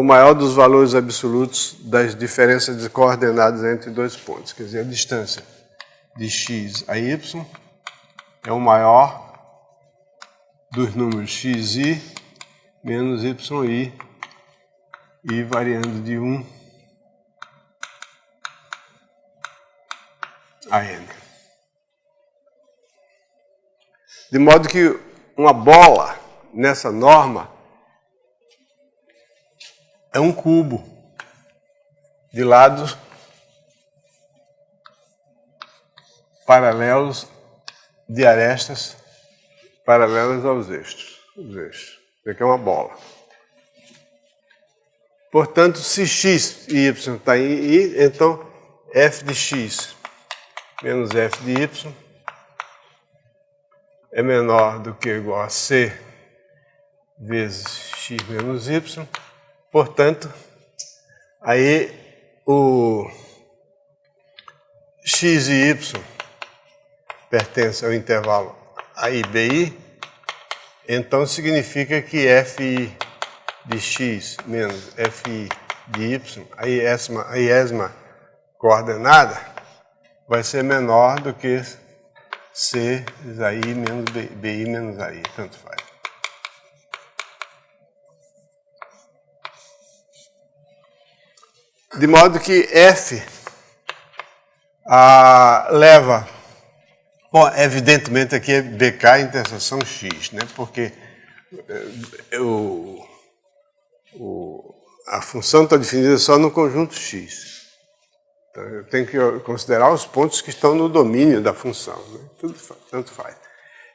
A: maior dos valores absolutos das diferenças de coordenadas entre dois pontos. Quer dizer, a distância de x a y é o maior dos números xi menos yi, e variando de 1 a n. De modo que uma bola nessa norma é um cubo de lados paralelos de arestas paralelas aos eixos. Isso aqui é uma bola. Portanto, se x e y está em I, então f de x menos f de y é menor do que ou igual a c vezes x menos y. Portanto, aí o x e y pertence ao intervalo AI, BI, então significa que fi de x menos fi de y, a iésima coordenada, vai ser menor do que C AI menos BI menos AI, tanto faz. De modo que F leva... Bom, evidentemente aqui é BK interseção X, né? Porque a função está definida só no conjunto X. Então, eu tenho que considerar os pontos que estão no domínio da função. Né? Tanto faz.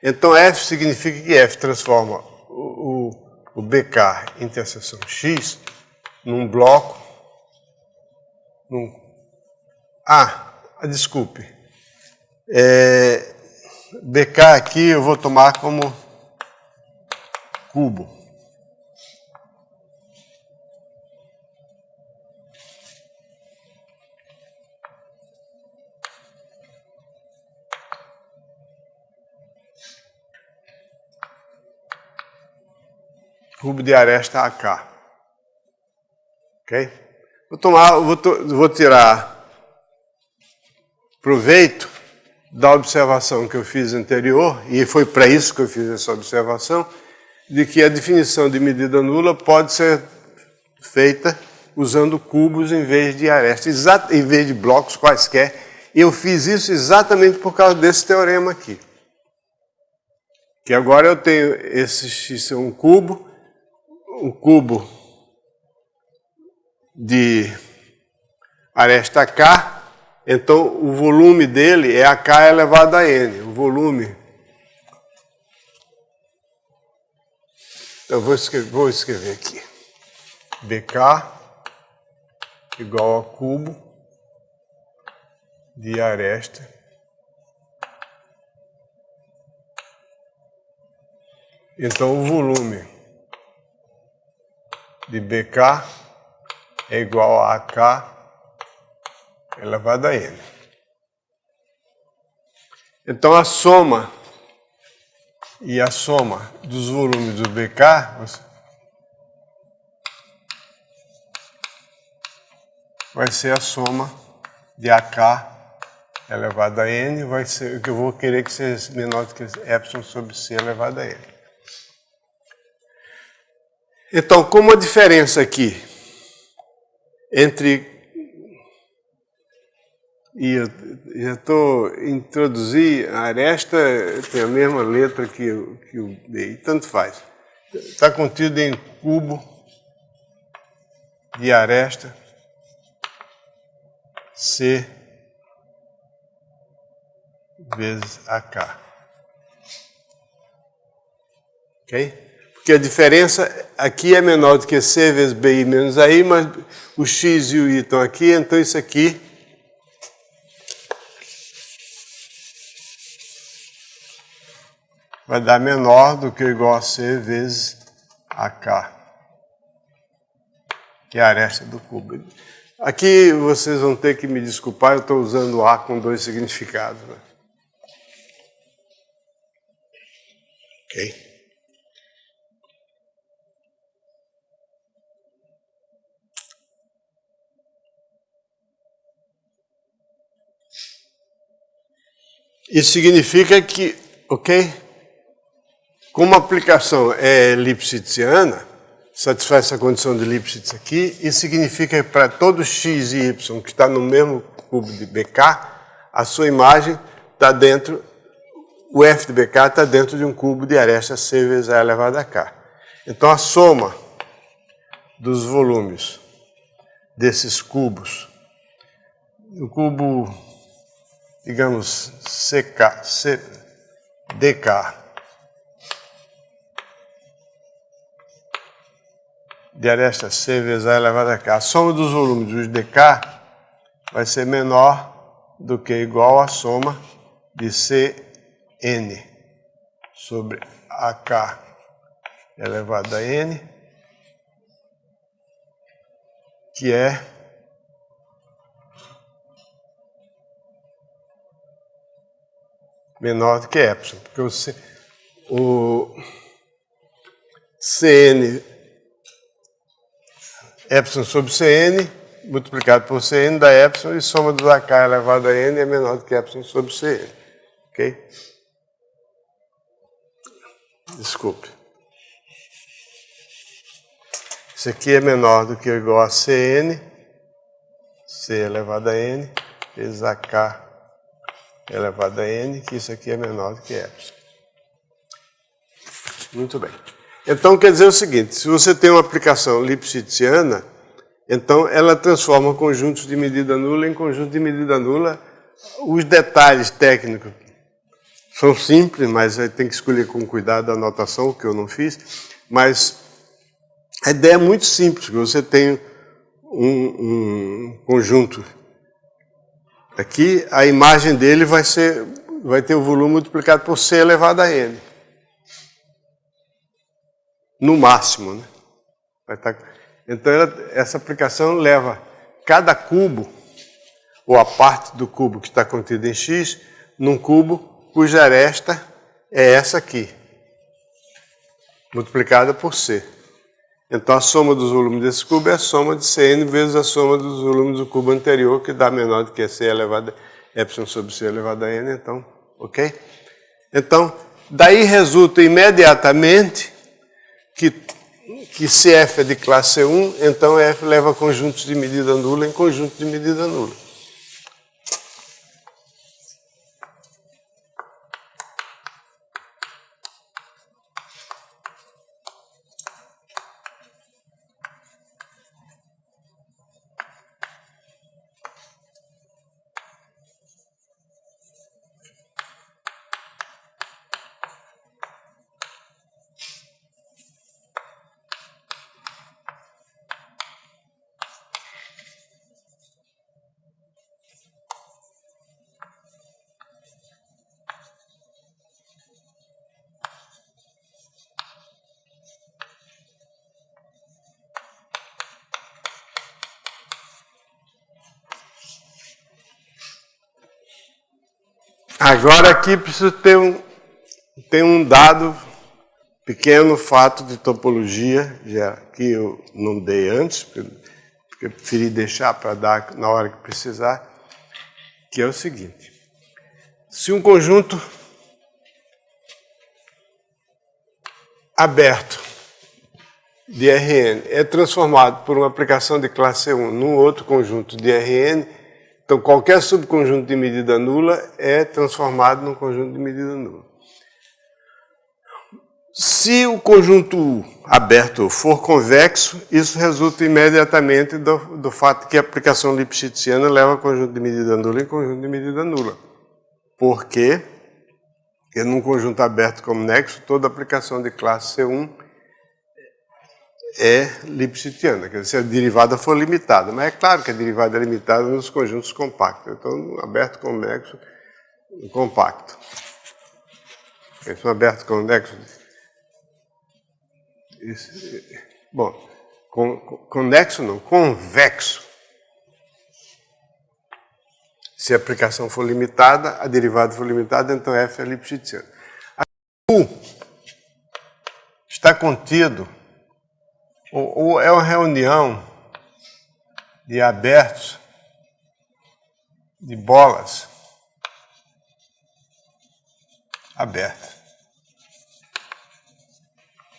A: Então, F significa que F transforma o BK interseção X num bloco... desculpe. BK aqui eu vou tomar como cubo. Cubo de aresta AK. Ok? Vou tirar proveito da observação que eu fiz anterior, e foi para isso que eu fiz essa observação, de que a definição de medida nula pode ser feita usando cubos em vez de arestas, em vez de blocos quaisquer. E eu fiz isso exatamente por causa desse teorema aqui. Que agora eu tenho esse um cubo de aresta K. Então, o volume dele é AK elevado a N. O volume... Eu vou escrever aqui. BK igual a cubo de aresta então o volume de BK é igual a AK elevado a N. Então a soma dos volumes do BK vai ser a soma de AK elevado a N, vai ser o que eu vou querer que seja menor do que epsilon sobre C elevado a N. Então, como a diferença aqui entre... E eu já introduzi a aresta, tem a mesma letra que o B, tanto faz. Está contido em cubo de aresta C vezes AK. Ok? Porque a diferença aqui é menor do que C vezes BI menos AI, mas o X e o Y estão aqui, então isso aqui vai dar menor do que ou igual a C vezes AK, que é a aresta do cubo. Aqui vocês vão ter que me desculpar, eu estou usando A com dois significados. Né? Ok? Isso significa que, ok? Como a aplicação é lipschitziana, satisfaz essa condição de Lipschitz aqui, isso significa que para todo x e y que está no mesmo cubo de BK, a sua imagem está dentro, o f de BK está dentro de um cubo de aresta C vezes A elevado a K. Então a soma dos volumes desses cubos, o cubo, digamos, DK, de aresta C vezes A elevado a K. A soma dos volumes dos dk vai ser menor do que igual à soma de Cn sobre AK elevado a N, que é menor do que epsilon, porque o Cn, epsilon sobre Cn, multiplicado por Cn dá epsilon, e soma do AK elevado a N é menor do que epsilon sobre Cn. Ok? Desculpe. Isso aqui é menor do que ou igual a Cn, C elevado a N, vezes AK elevado a N, que isso aqui é menor do que epsilon. Muito bem. Então, quer dizer o seguinte, se você tem uma aplicação lipschitziana, então ela transforma conjuntos de medida nula em conjunto de medida nula. Os detalhes técnicos são simples, mas aí tem que escolher com cuidado a anotação, o que eu não fiz. Mas a ideia é muito simples, você tem um conjunto aqui, a imagem dele vai ter o volume multiplicado por C elevado a N. No máximo, né? Então, essa aplicação leva cada cubo, ou a parte do cubo que está contida em X, num cubo cuja aresta é essa aqui, multiplicada por C. Então, a soma dos volumes desse cubo é a soma de Cn vezes a soma dos volumes do cubo anterior, que dá menor do que C elevado a epsilon sobre C elevado a N. Então, ok? Então, daí resulta imediatamente que se F é de classe 1, então F leva conjuntos de medida nula em conjunto de medida nula. Agora aqui preciso ter um dado, pequeno fato de topologia, que eu não dei antes, porque eu preferi deixar para dar na hora que precisar, que é o seguinte. Se um conjunto aberto de Rn é transformado por uma aplicação de classe 1 num outro conjunto de Rn, então qualquer subconjunto de medida nula é transformado num conjunto de medida nula. Se o conjunto aberto for convexo, isso resulta imediatamente do fato que a aplicação lipschitziana leva conjunto de medida nula em conjunto de medida nula. Por quê? Porque num conjunto aberto como nexo, toda aplicação de classe C1 é lipschitziana, quer dizer, se a derivada for limitada. Mas é claro que a derivada é limitada nos conjuntos compactos. Então, aberto, convexo, compacto. Esse é um aberto, convexo. Bom, convexo não, convexo. Se a aplicação for limitada, a derivada for limitada, então F é lipschitziana. U está contido, ou é uma reunião de abertos, de bolas abertas.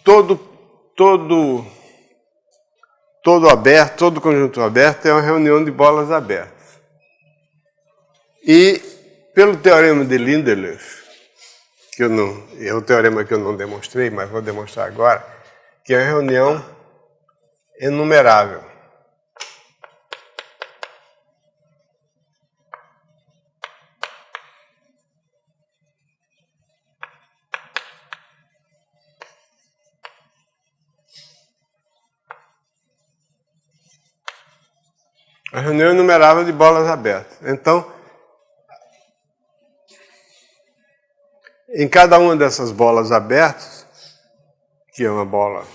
A: Todo aberto, todo conjunto aberto é uma reunião de bolas abertas. E, pelo teorema de Lindelöf, que é um teorema que eu não demonstrei, mas vou demonstrar agora, que é uma reunião enumerável. A reunião enumerável de bolas abertas. Então, em cada uma dessas bolas abertas, que é uma bola,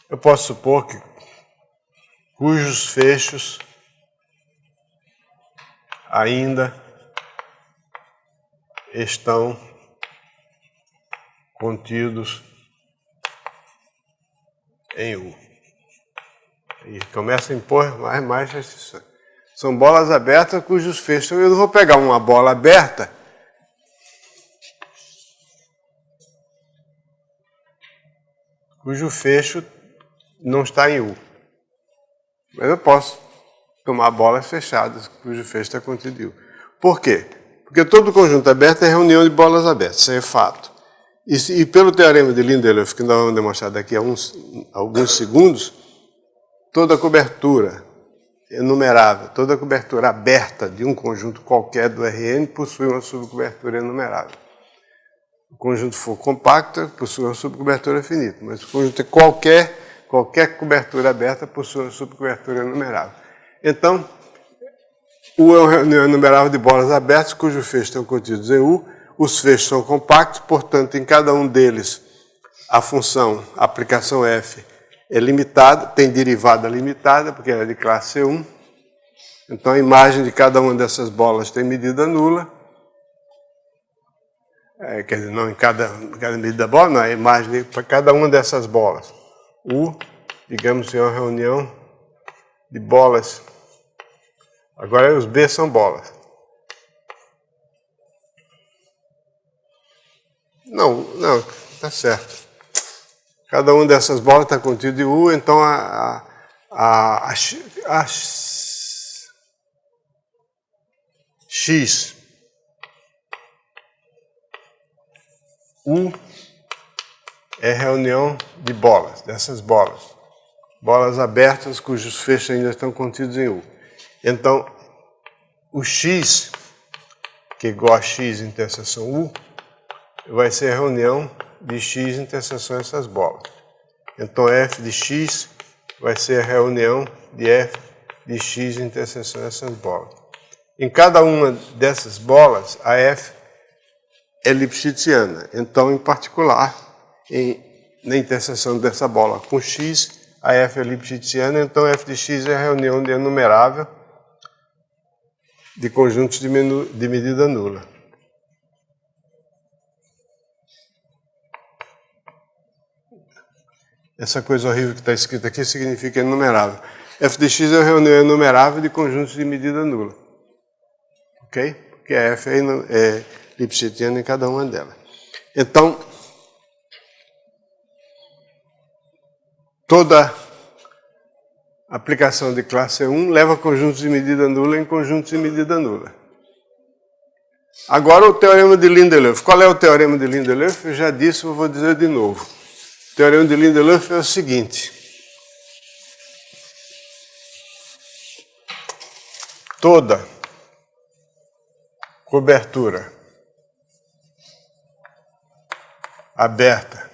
A: eu posso supor que cujos fechos ainda estão contidos em U. E começa a impor mais restrições. São bolas abertas cujos fechos... Eu não vou pegar uma bola aberta cujo fecho não está em U. Mas eu posso tomar bolas fechadas cujo fecho está contido em U. Por quê? Porque todo conjunto aberto é reunião de bolas abertas, isso é fato. E pelo teorema de Lindelöf, que nós vamos demonstrar daqui a alguns segundos, toda cobertura enumerável, toda cobertura aberta de um conjunto qualquer do Rn possui uma subcobertura enumerável. O conjunto for compacto, possui uma subcobertura finita, mas o conjunto é qualquer cobertura aberta possui uma subcobertura enumerável. Então, U é uma reunião enumerável de bolas abertas, cujos fechos estão contidos em U. Os fechos são compactos, portanto, em cada um deles a função, a aplicação F, é limitada, tem derivada limitada, porque ela é de classe C1. Então, a imagem de cada uma dessas bolas tem medida nula. Quer dizer, não em cada medida da bola, não, a imagem para cada uma dessas bolas. U, digamos, é uma reunião de bolas. Agora, os B são bolas. Não, está certo. Cada uma dessas bolas está contido em U, então X U é reunião de bolas, dessas bolas. Bolas abertas cujos fechos ainda estão contidos em U. Então, o X, que é igual a X interseção U, vai ser a reunião de X interseção essas bolas. Então, F de X vai ser a reunião de F de X interseção essas bolas. Em cada uma dessas bolas, a F é lipschitziana. Então, em particular, na interseção dessa bola com X, a F é lipschitziana. Então, F de X é a reunião de enumerável de conjuntos de medida nula. Essa coisa horrível que está escrita aqui significa enumerável. F de X é a reunião enumerável de conjuntos de medida nula. Ok? Porque a F é lipschitziana em cada uma delas. Então, toda aplicação de classe 1 leva conjuntos de medida nula em conjuntos de medida nula. Agora o teorema de Lindelöf. Qual é o teorema de Lindelöf? Eu já disse, eu vou dizer de novo. O teorema de Lindelöf é o seguinte. Toda cobertura aberta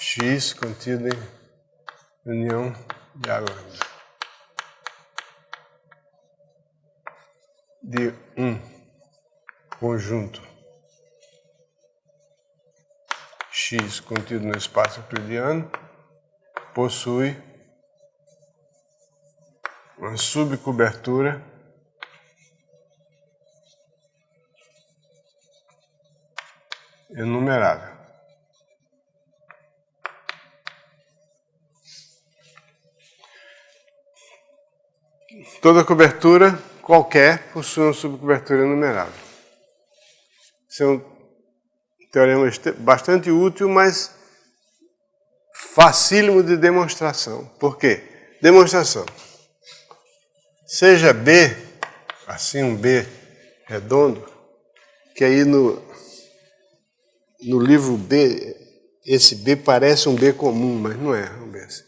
A: X contido em união de A lambda. De um conjunto X contido no espaço euclidiano possui uma subcobertura enumerável. Toda cobertura qualquer possui uma subcobertura enumerável. Isso é um teorema bastante útil, mas facílimo de demonstração. Por quê? Demonstração. Seja B, assim um B redondo, que aí no livro B, esse B parece um B comum, mas não é um B assim.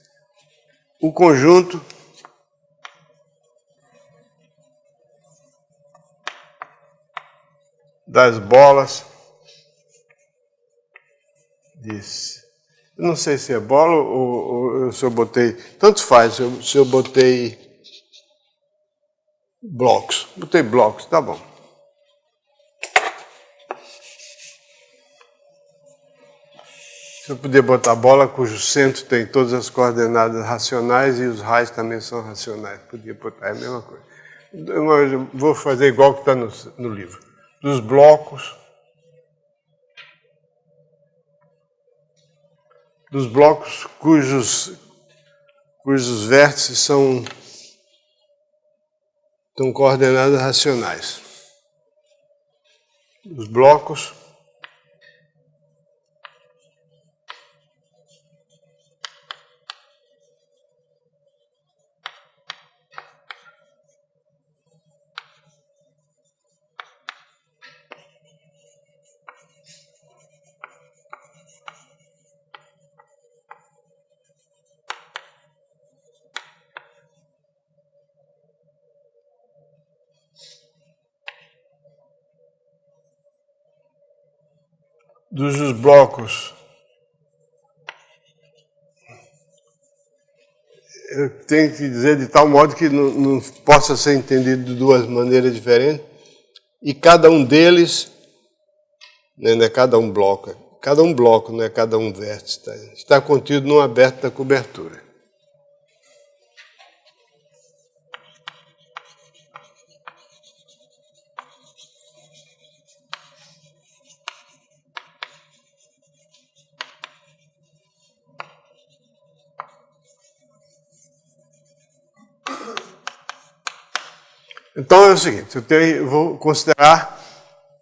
A: O conjunto das bolas eu não sei se é bola ou se eu botei, tanto faz, se eu botei blocos. Botei blocos, tá bom. Se eu puder botar bola cujo centro tem todas as coordenadas racionais e os raios também são racionais, podia botar, é a mesma coisa. Eu vou fazer igual que está no livro. Dos blocos cujos vértices são coordenadas racionais. Os blocos eu tenho que dizer de tal modo que não possa ser entendido de duas maneiras diferentes, e cada um deles, né, não é cada um bloco, não é cada um vértice, está contido num aberto da cobertura. Então é o seguinte, eu vou considerar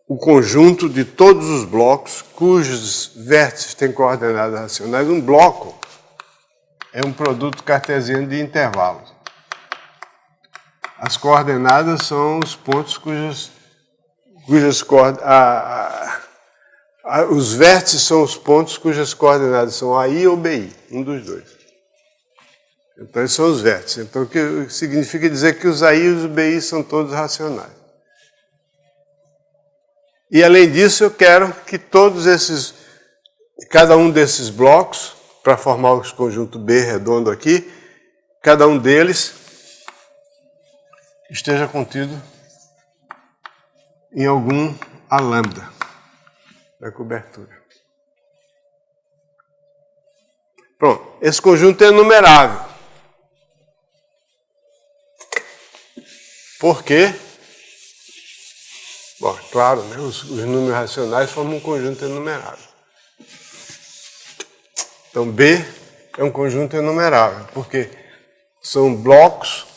A: o conjunto de todos os blocos cujos vértices têm coordenadas racionais. Um bloco é um produto cartesiano de intervalos. As coordenadas são os pontos os vértices são os pontos cujas coordenadas são AI ou BI, um dos dois. Então, esses são os vértices. Então, o que significa dizer que os AI e os BI são todos racionais. E, além disso, eu quero que cada um desses blocos, para formar o conjunto B redondo aqui, cada um deles esteja contido em algum A lambda da cobertura. Pronto, esse conjunto é enumerável. Por quê? Bom, claro, né? Os números racionais formam um conjunto enumerável. Então, B é um conjunto enumerável, porque são blocos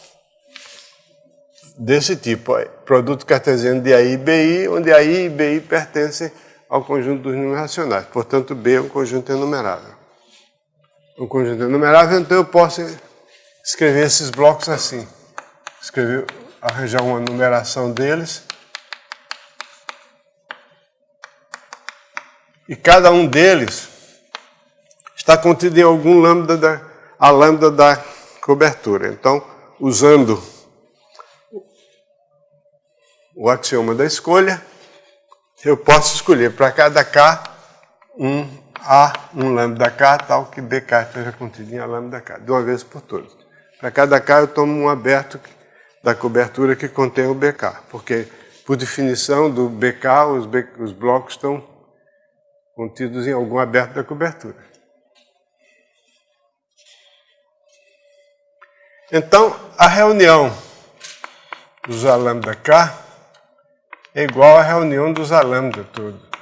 A: desse tipo, produto cartesiano de AI e BI, onde AI e BI pertencem ao conjunto dos números racionais. Portanto, B é um conjunto enumerável. Um conjunto enumerável, então eu posso escrever esses blocos assim. Arranjar uma numeração deles. E cada um deles está contido em algum lambda da cobertura. Então, usando o axioma da escolha, eu posso escolher para cada K um A um lambda K, tal que BK esteja contido em A lambda K, de uma vez por todas. Para cada K eu tomo um aberto da cobertura que contém o BK, porque, por definição do BK, os blocos estão contidos em algum aberto da cobertura. Então, a reunião dos A lambda K é igual à reunião dos A lambda todo.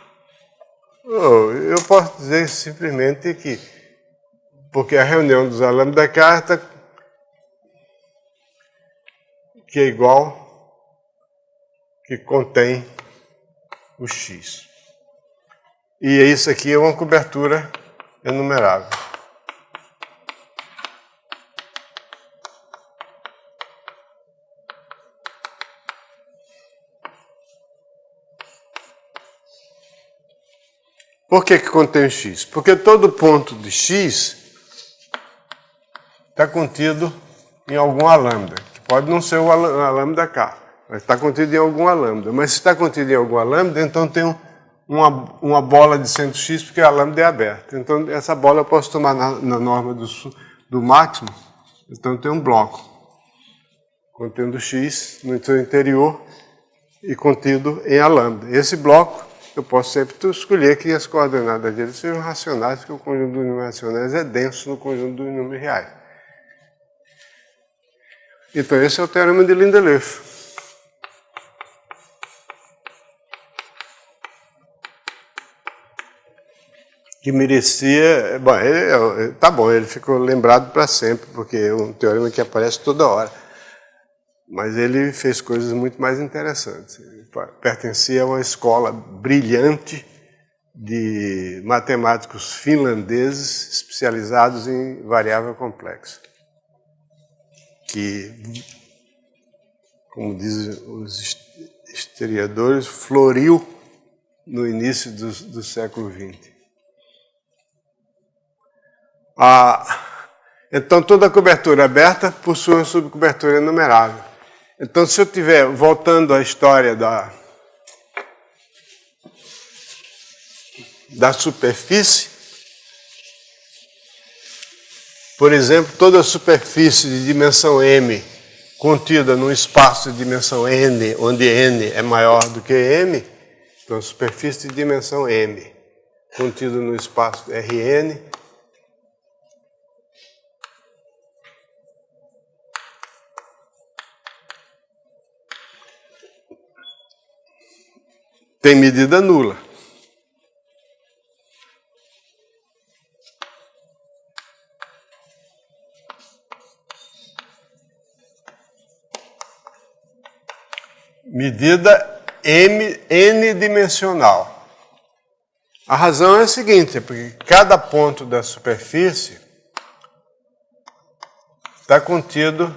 A: Eu posso dizer simplesmente que, porque a reunião dos A lambda K que é igual, que contém o X. E isso aqui é uma cobertura enumerável. Por que contém o X? Porque todo ponto de X está contido em algum A lambda, que pode não ser o A lambda K, mas está contido em algum A lambda. Mas se está contido em algum A lambda, então tem uma bola de centro X, porque a lambda é aberta. Então essa bola eu posso tomar na norma do máximo, então tem um bloco contendo X no seu interior e contido em A lambda. Esse bloco eu posso sempre escolher que as coordenadas dele sejam racionais, porque o conjunto dos números racionais é denso no conjunto dos números reais. Então, esse é o teorema de Lindelöf. Que merecia... Bom, tá bom, ele ficou lembrado para sempre, porque é um teorema que aparece toda hora. Mas ele fez coisas muito mais interessantes. Ele pertencia a uma escola brilhante de matemáticos finlandeses especializados em variável complexa, que, como dizem os historiadores, floriu no início do século XX. Então, toda cobertura aberta possui uma subcobertura enumerável. Então, se eu estiver voltando à história da superfície, por exemplo, toda superfície de dimensão m contida num espaço de dimensão n, onde n é maior do que m, então superfície de dimensão m contida no espaço Rn, tem medida nula. Medida n-dimensional. A razão é a seguinte, é porque cada ponto da superfície está contido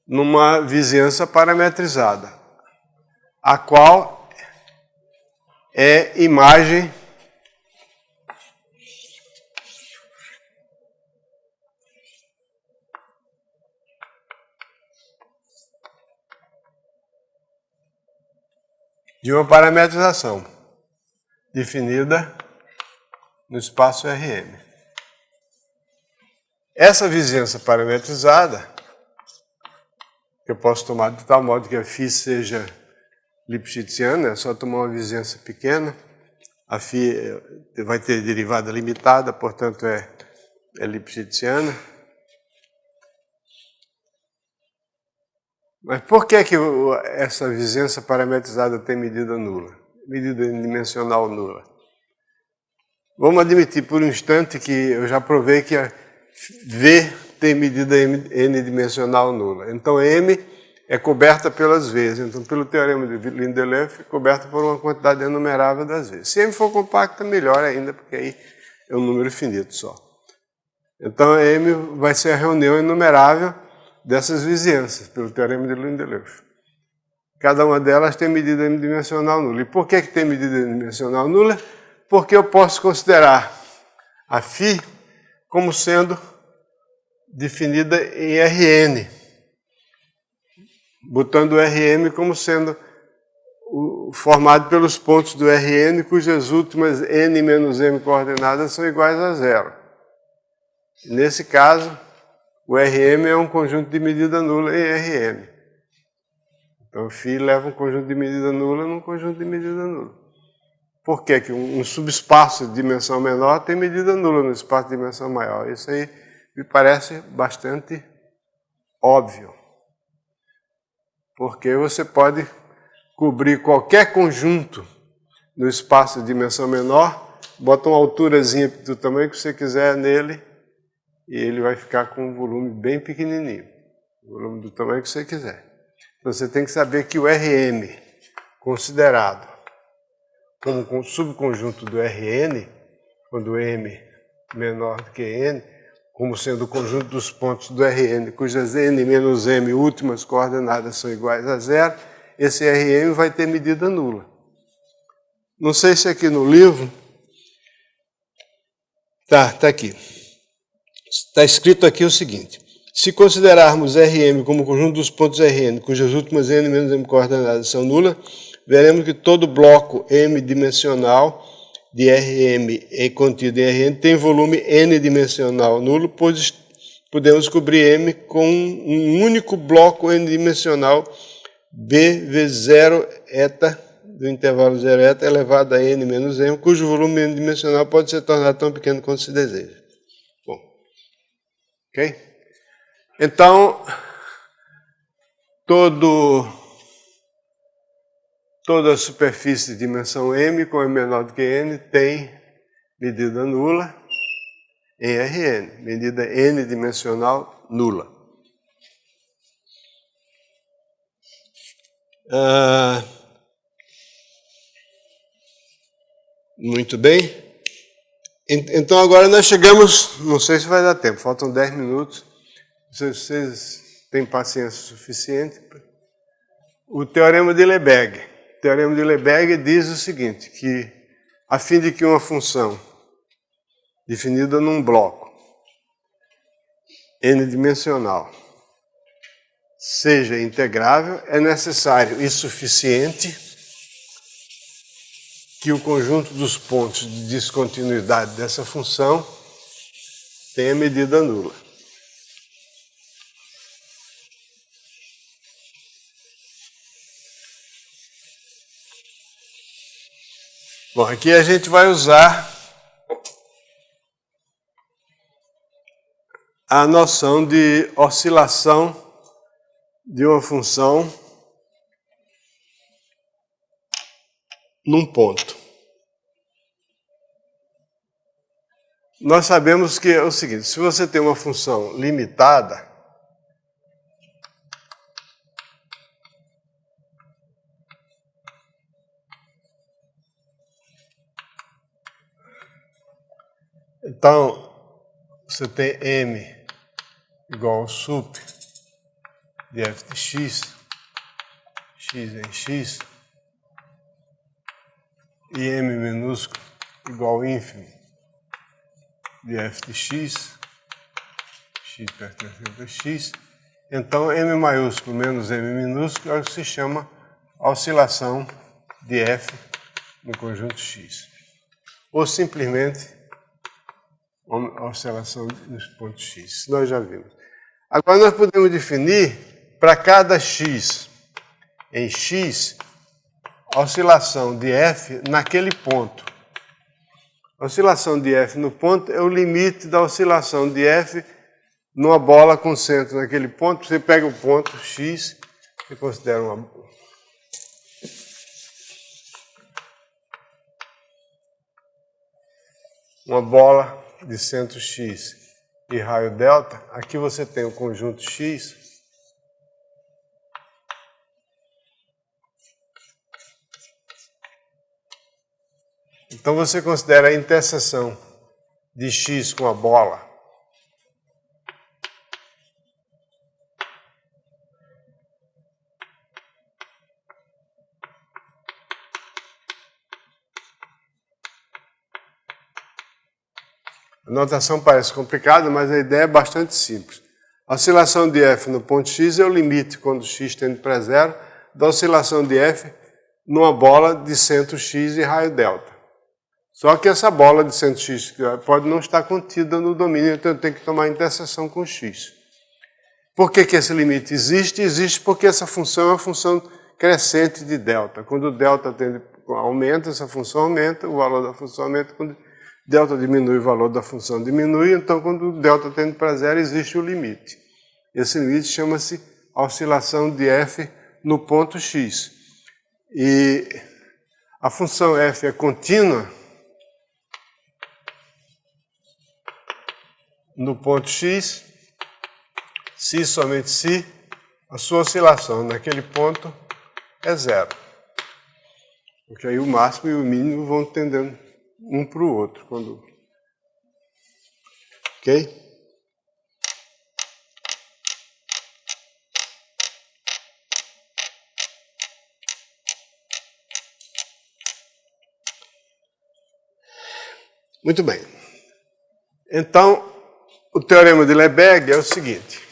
A: numa vizinhança parametrizada, a qual é imagem de uma parametrização definida no espaço Rm. Essa vizinhança parametrizada, que eu posso tomar de tal modo que a φ seja lipschitziana, é só tomar uma vizinhança pequena, a φ vai ter derivada limitada, portanto é lipschitziana. Mas por que essa vizinhança parametrizada tem medida nula? Medida dimensional nula? Vamos admitir por um instante que eu já provei que a V tem medida n-dimensional nula. Então M é coberta pelas V's. Então, pelo teorema de Lindelöf, é coberta por uma quantidade enumerável das V's. Se M for compacta, melhor ainda, porque aí é um número finito só. Então, M vai ser a reunião enumerável dessas vizinhanças, pelo teorema de Lindelöf. Cada uma delas tem medida n-dimensional nula. E por que tem medida n-dimensional nula? Porque eu posso considerar a φ como sendo definida em Rn, botando o Rm como sendo formado pelos pontos do Rn, cujas últimas n menos m coordenadas são iguais a zero. Nesse caso, o Rm é um conjunto de medida nula em Rn. Então, φ leva um conjunto de medida nula num conjunto de medida nula. Por que que um subespaço de dimensão menor tem medida nula no espaço de dimensão maior? Isso aí me parece bastante óbvio. Porque você pode cobrir qualquer conjunto no espaço de dimensão menor, bota uma alturazinha do tamanho que você quiser nele e ele vai ficar com um volume bem pequenininho, o volume do tamanho que você quiser. Então você tem que saber que o Rm, considerado como subconjunto do Rn, quando m menor do que n, como sendo o conjunto dos pontos do Rn, cujas n menos m últimas coordenadas são iguais a zero, esse Rm vai ter medida nula. Não sei se aqui no livro... Tá aqui. Está escrito aqui o seguinte: se considerarmos Rm como conjunto dos pontos Rn, cujas últimas n menos m coordenadas são nulas, veremos que todo bloco m-dimensional de Rm contido em Rn tem volume n-dimensional nulo, pois podemos cobrir M com um único bloco n-dimensional B vezes 0 eta do intervalo 0 eta elevado a n menos m, cujo volume n-dimensional pode ser tornado tão pequeno quanto se deseja. Bom, ok? Então, toda a superfície de dimensão m, com m menor do que n, tem medida nula em Rn, medida n-dimensional nula. Muito bem. Então agora nós chegamos, não sei se vai dar tempo, faltam 10 minutos, se vocês têm paciência suficiente. O teorema de Lebesgue. O teorema de Lebesgue diz o seguinte, que a fim de que uma função definida num bloco n-dimensional seja integrável, é necessário e suficiente que o conjunto dos pontos de descontinuidade dessa função tenha medida nula. Bom, aqui a gente vai usar a noção de oscilação de uma função num ponto. Nós sabemos que é o seguinte, se você tem uma função limitada, então você tem m igual ao sup de f de x, x em x, e m minúsculo igual ao ínfimo de f de x, x pertencente a x, então m maiúsculo menos m minúsculo é o que se chama a oscilação de f no conjunto x. Ou simplesmente a oscilação nos pontos x, nós já vimos. Agora nós podemos definir para cada x em x a oscilação de f naquele ponto. A oscilação de f no ponto é o limite da oscilação de f numa bola com centro naquele ponto. Você pega o ponto x e considera uma bola de centro x e raio delta. Aqui você tem o conjunto x. Então você considera a interseção de x com a bola. A notação parece complicada, mas a ideia é bastante simples. A oscilação de f no ponto x é o limite, quando x tende para zero, da oscilação de f numa bola de centro x e raio delta. Só que essa bola de centro x pode não estar contida no domínio, então eu tenho que tomar interseção com x. Por que esse limite existe? Existe porque essa função é uma função crescente de delta. Quando o delta aumenta, essa função aumenta, o valor da função aumenta. Quando delta diminui, o valor da função diminui. Então, quando o delta tende para zero, existe o limite. Esse limite chama-se oscilação de f no ponto x. E a função f é contínua no ponto x, se somente se a sua oscilação naquele ponto é zero. Porque aí o máximo e o mínimo vão tendendo um para o outro. Ok? Muito bem. Então, o teorema de Lebesgue é o seguinte.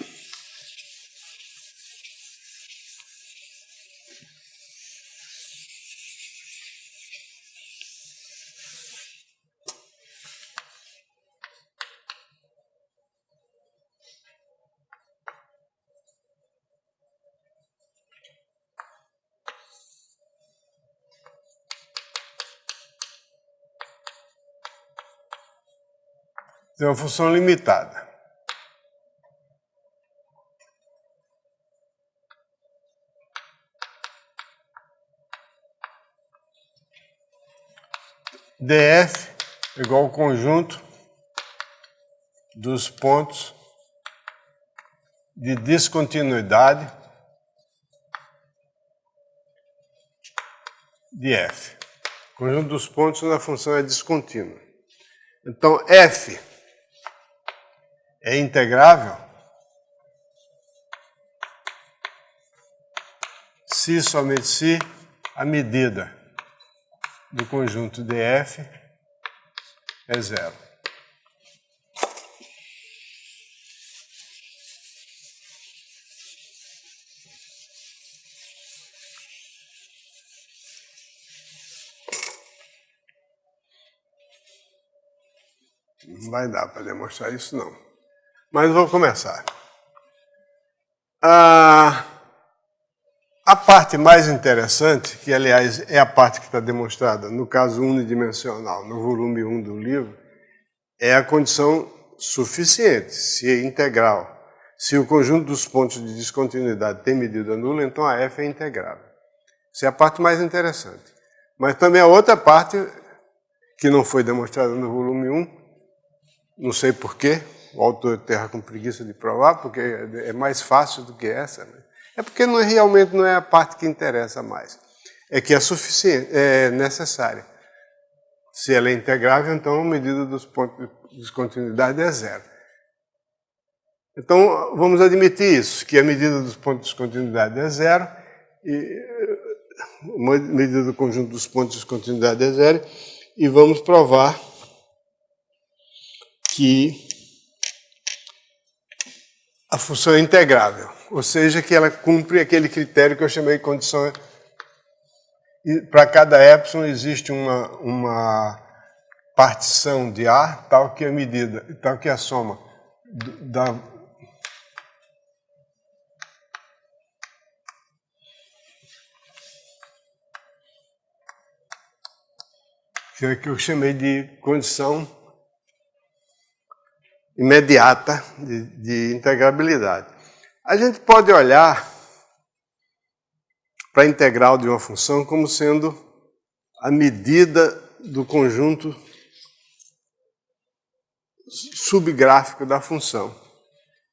A: Tem uma função limitada. df é igual ao conjunto dos pontos de descontinuidade de f. O conjunto dos pontos onde a função é descontínua. Então, f é integrável se somente se a medida do conjunto df é zero. Não vai dar para demonstrar isso, não. Mas vou começar. A parte mais interessante, que aliás é a parte que está demonstrada no caso unidimensional, no volume 1 do livro, é a condição suficiente, se é integral. Se o conjunto dos pontos de descontinuidade tem medida nula, então a f é integrável. Essa é a parte mais interessante. Mas também a outra parte, que não foi demonstrada no volume 1, não sei porquê, o autor terra com preguiça de provar, porque é mais fácil do que essa, né? É porque realmente não é a parte que interessa mais. É que é suficiente, é necessária. Se ela é integrável, então a medida dos pontos de descontinuidade é zero. Então, vamos admitir isso, que a medida dos pontos de descontinuidade é zero, e a medida do conjunto dos pontos de descontinuidade é zero, e vamos provar que a função é integrável, ou seja, que ela cumpre aquele critério que eu chamei de condição. E para cada epsilon existe uma partição de A, tal que a medida, tal que a soma da que eu chamei de condição imediata de integrabilidade. A gente pode olhar para a integral de uma função como sendo a medida do conjunto subgráfico da função.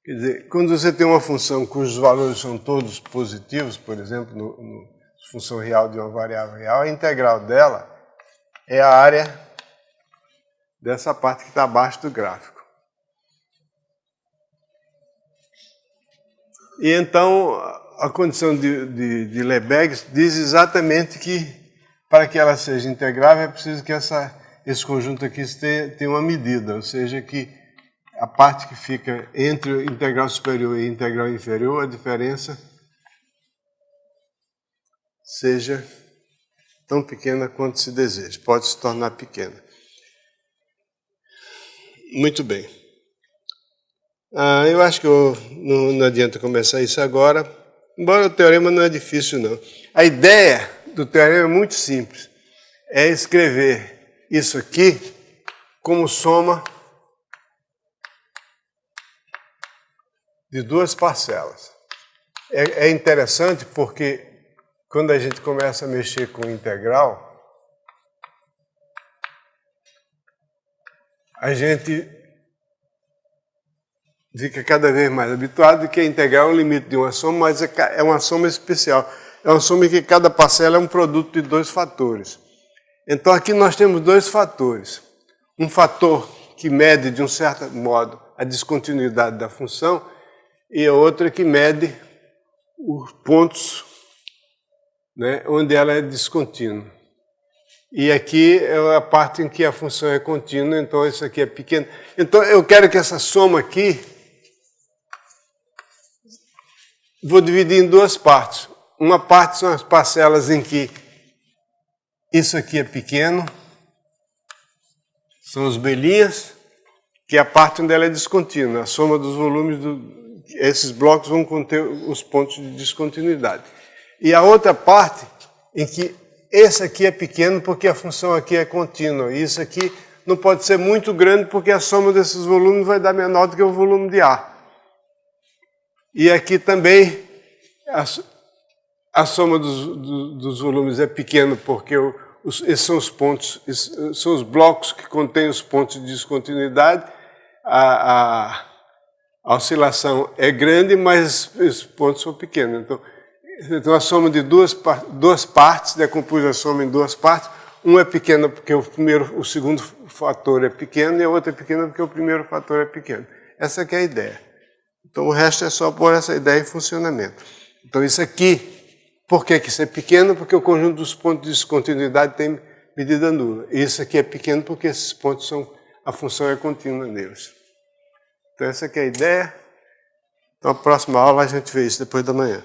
A: Quer dizer, quando você tem uma função cujos valores são todos positivos, por exemplo, no função real de uma variável real, a integral dela é a área dessa parte que está abaixo do gráfico. E então, a condição de Lebesgue diz exatamente que, para que ela seja integrável, é preciso que esse conjunto aqui tenha uma medida, ou seja, que a parte que fica entre a integral superior e a integral inferior, a diferença seja tão pequena quanto se deseja, pode se tornar pequena. Muito bem. Eu acho que não adianta começar isso agora, embora o teorema não é difícil, não. A ideia do teorema é muito simples. É escrever isso aqui como soma de duas parcelas. É interessante porque quando a gente começa a mexer com integral, a gente fica cada vez mais habituado de que a integral é um limite de uma soma, mas é uma soma especial. É uma soma em que cada parcela é um produto de dois fatores. Então aqui nós temos dois fatores. Um fator que mede, de um certo modo, a descontinuidade da função e a outra que mede os pontos, né, onde ela é descontínua. E aqui é a parte em que a função é contínua, então isso aqui é pequeno. Então eu quero que essa soma aqui, vou dividir em duas partes. Uma parte são as parcelas em que isso aqui é pequeno, são os Bélias, que é a parte onde ela é descontínua. A soma dos volumes, esses blocos vão conter os pontos de descontinuidade. E a outra parte em que esse aqui é pequeno porque a função aqui é contínua. E isso aqui não pode ser muito grande porque a soma desses volumes vai dar menor do que o volume de A. E aqui também a soma dos volumes é pequena porque esses são os pontos, são os blocos que contêm os pontos de descontinuidade. A oscilação é grande, mas os pontos são pequenos. Então a soma de duas partes, decompus a soma em duas partes. Uma é pequena porque o segundo fator é pequeno e a outra é pequena porque o primeiro fator é pequeno. Essa aqui é a ideia. Então o resto é só pôr essa ideia em funcionamento. Então isso aqui, por que isso é pequeno? Porque o conjunto dos pontos de descontinuidade tem medida nula. E isso aqui é pequeno porque esses pontos a função é contínua neles. Então essa aqui é a ideia. Então a próxima aula a gente vê isso depois da manhã.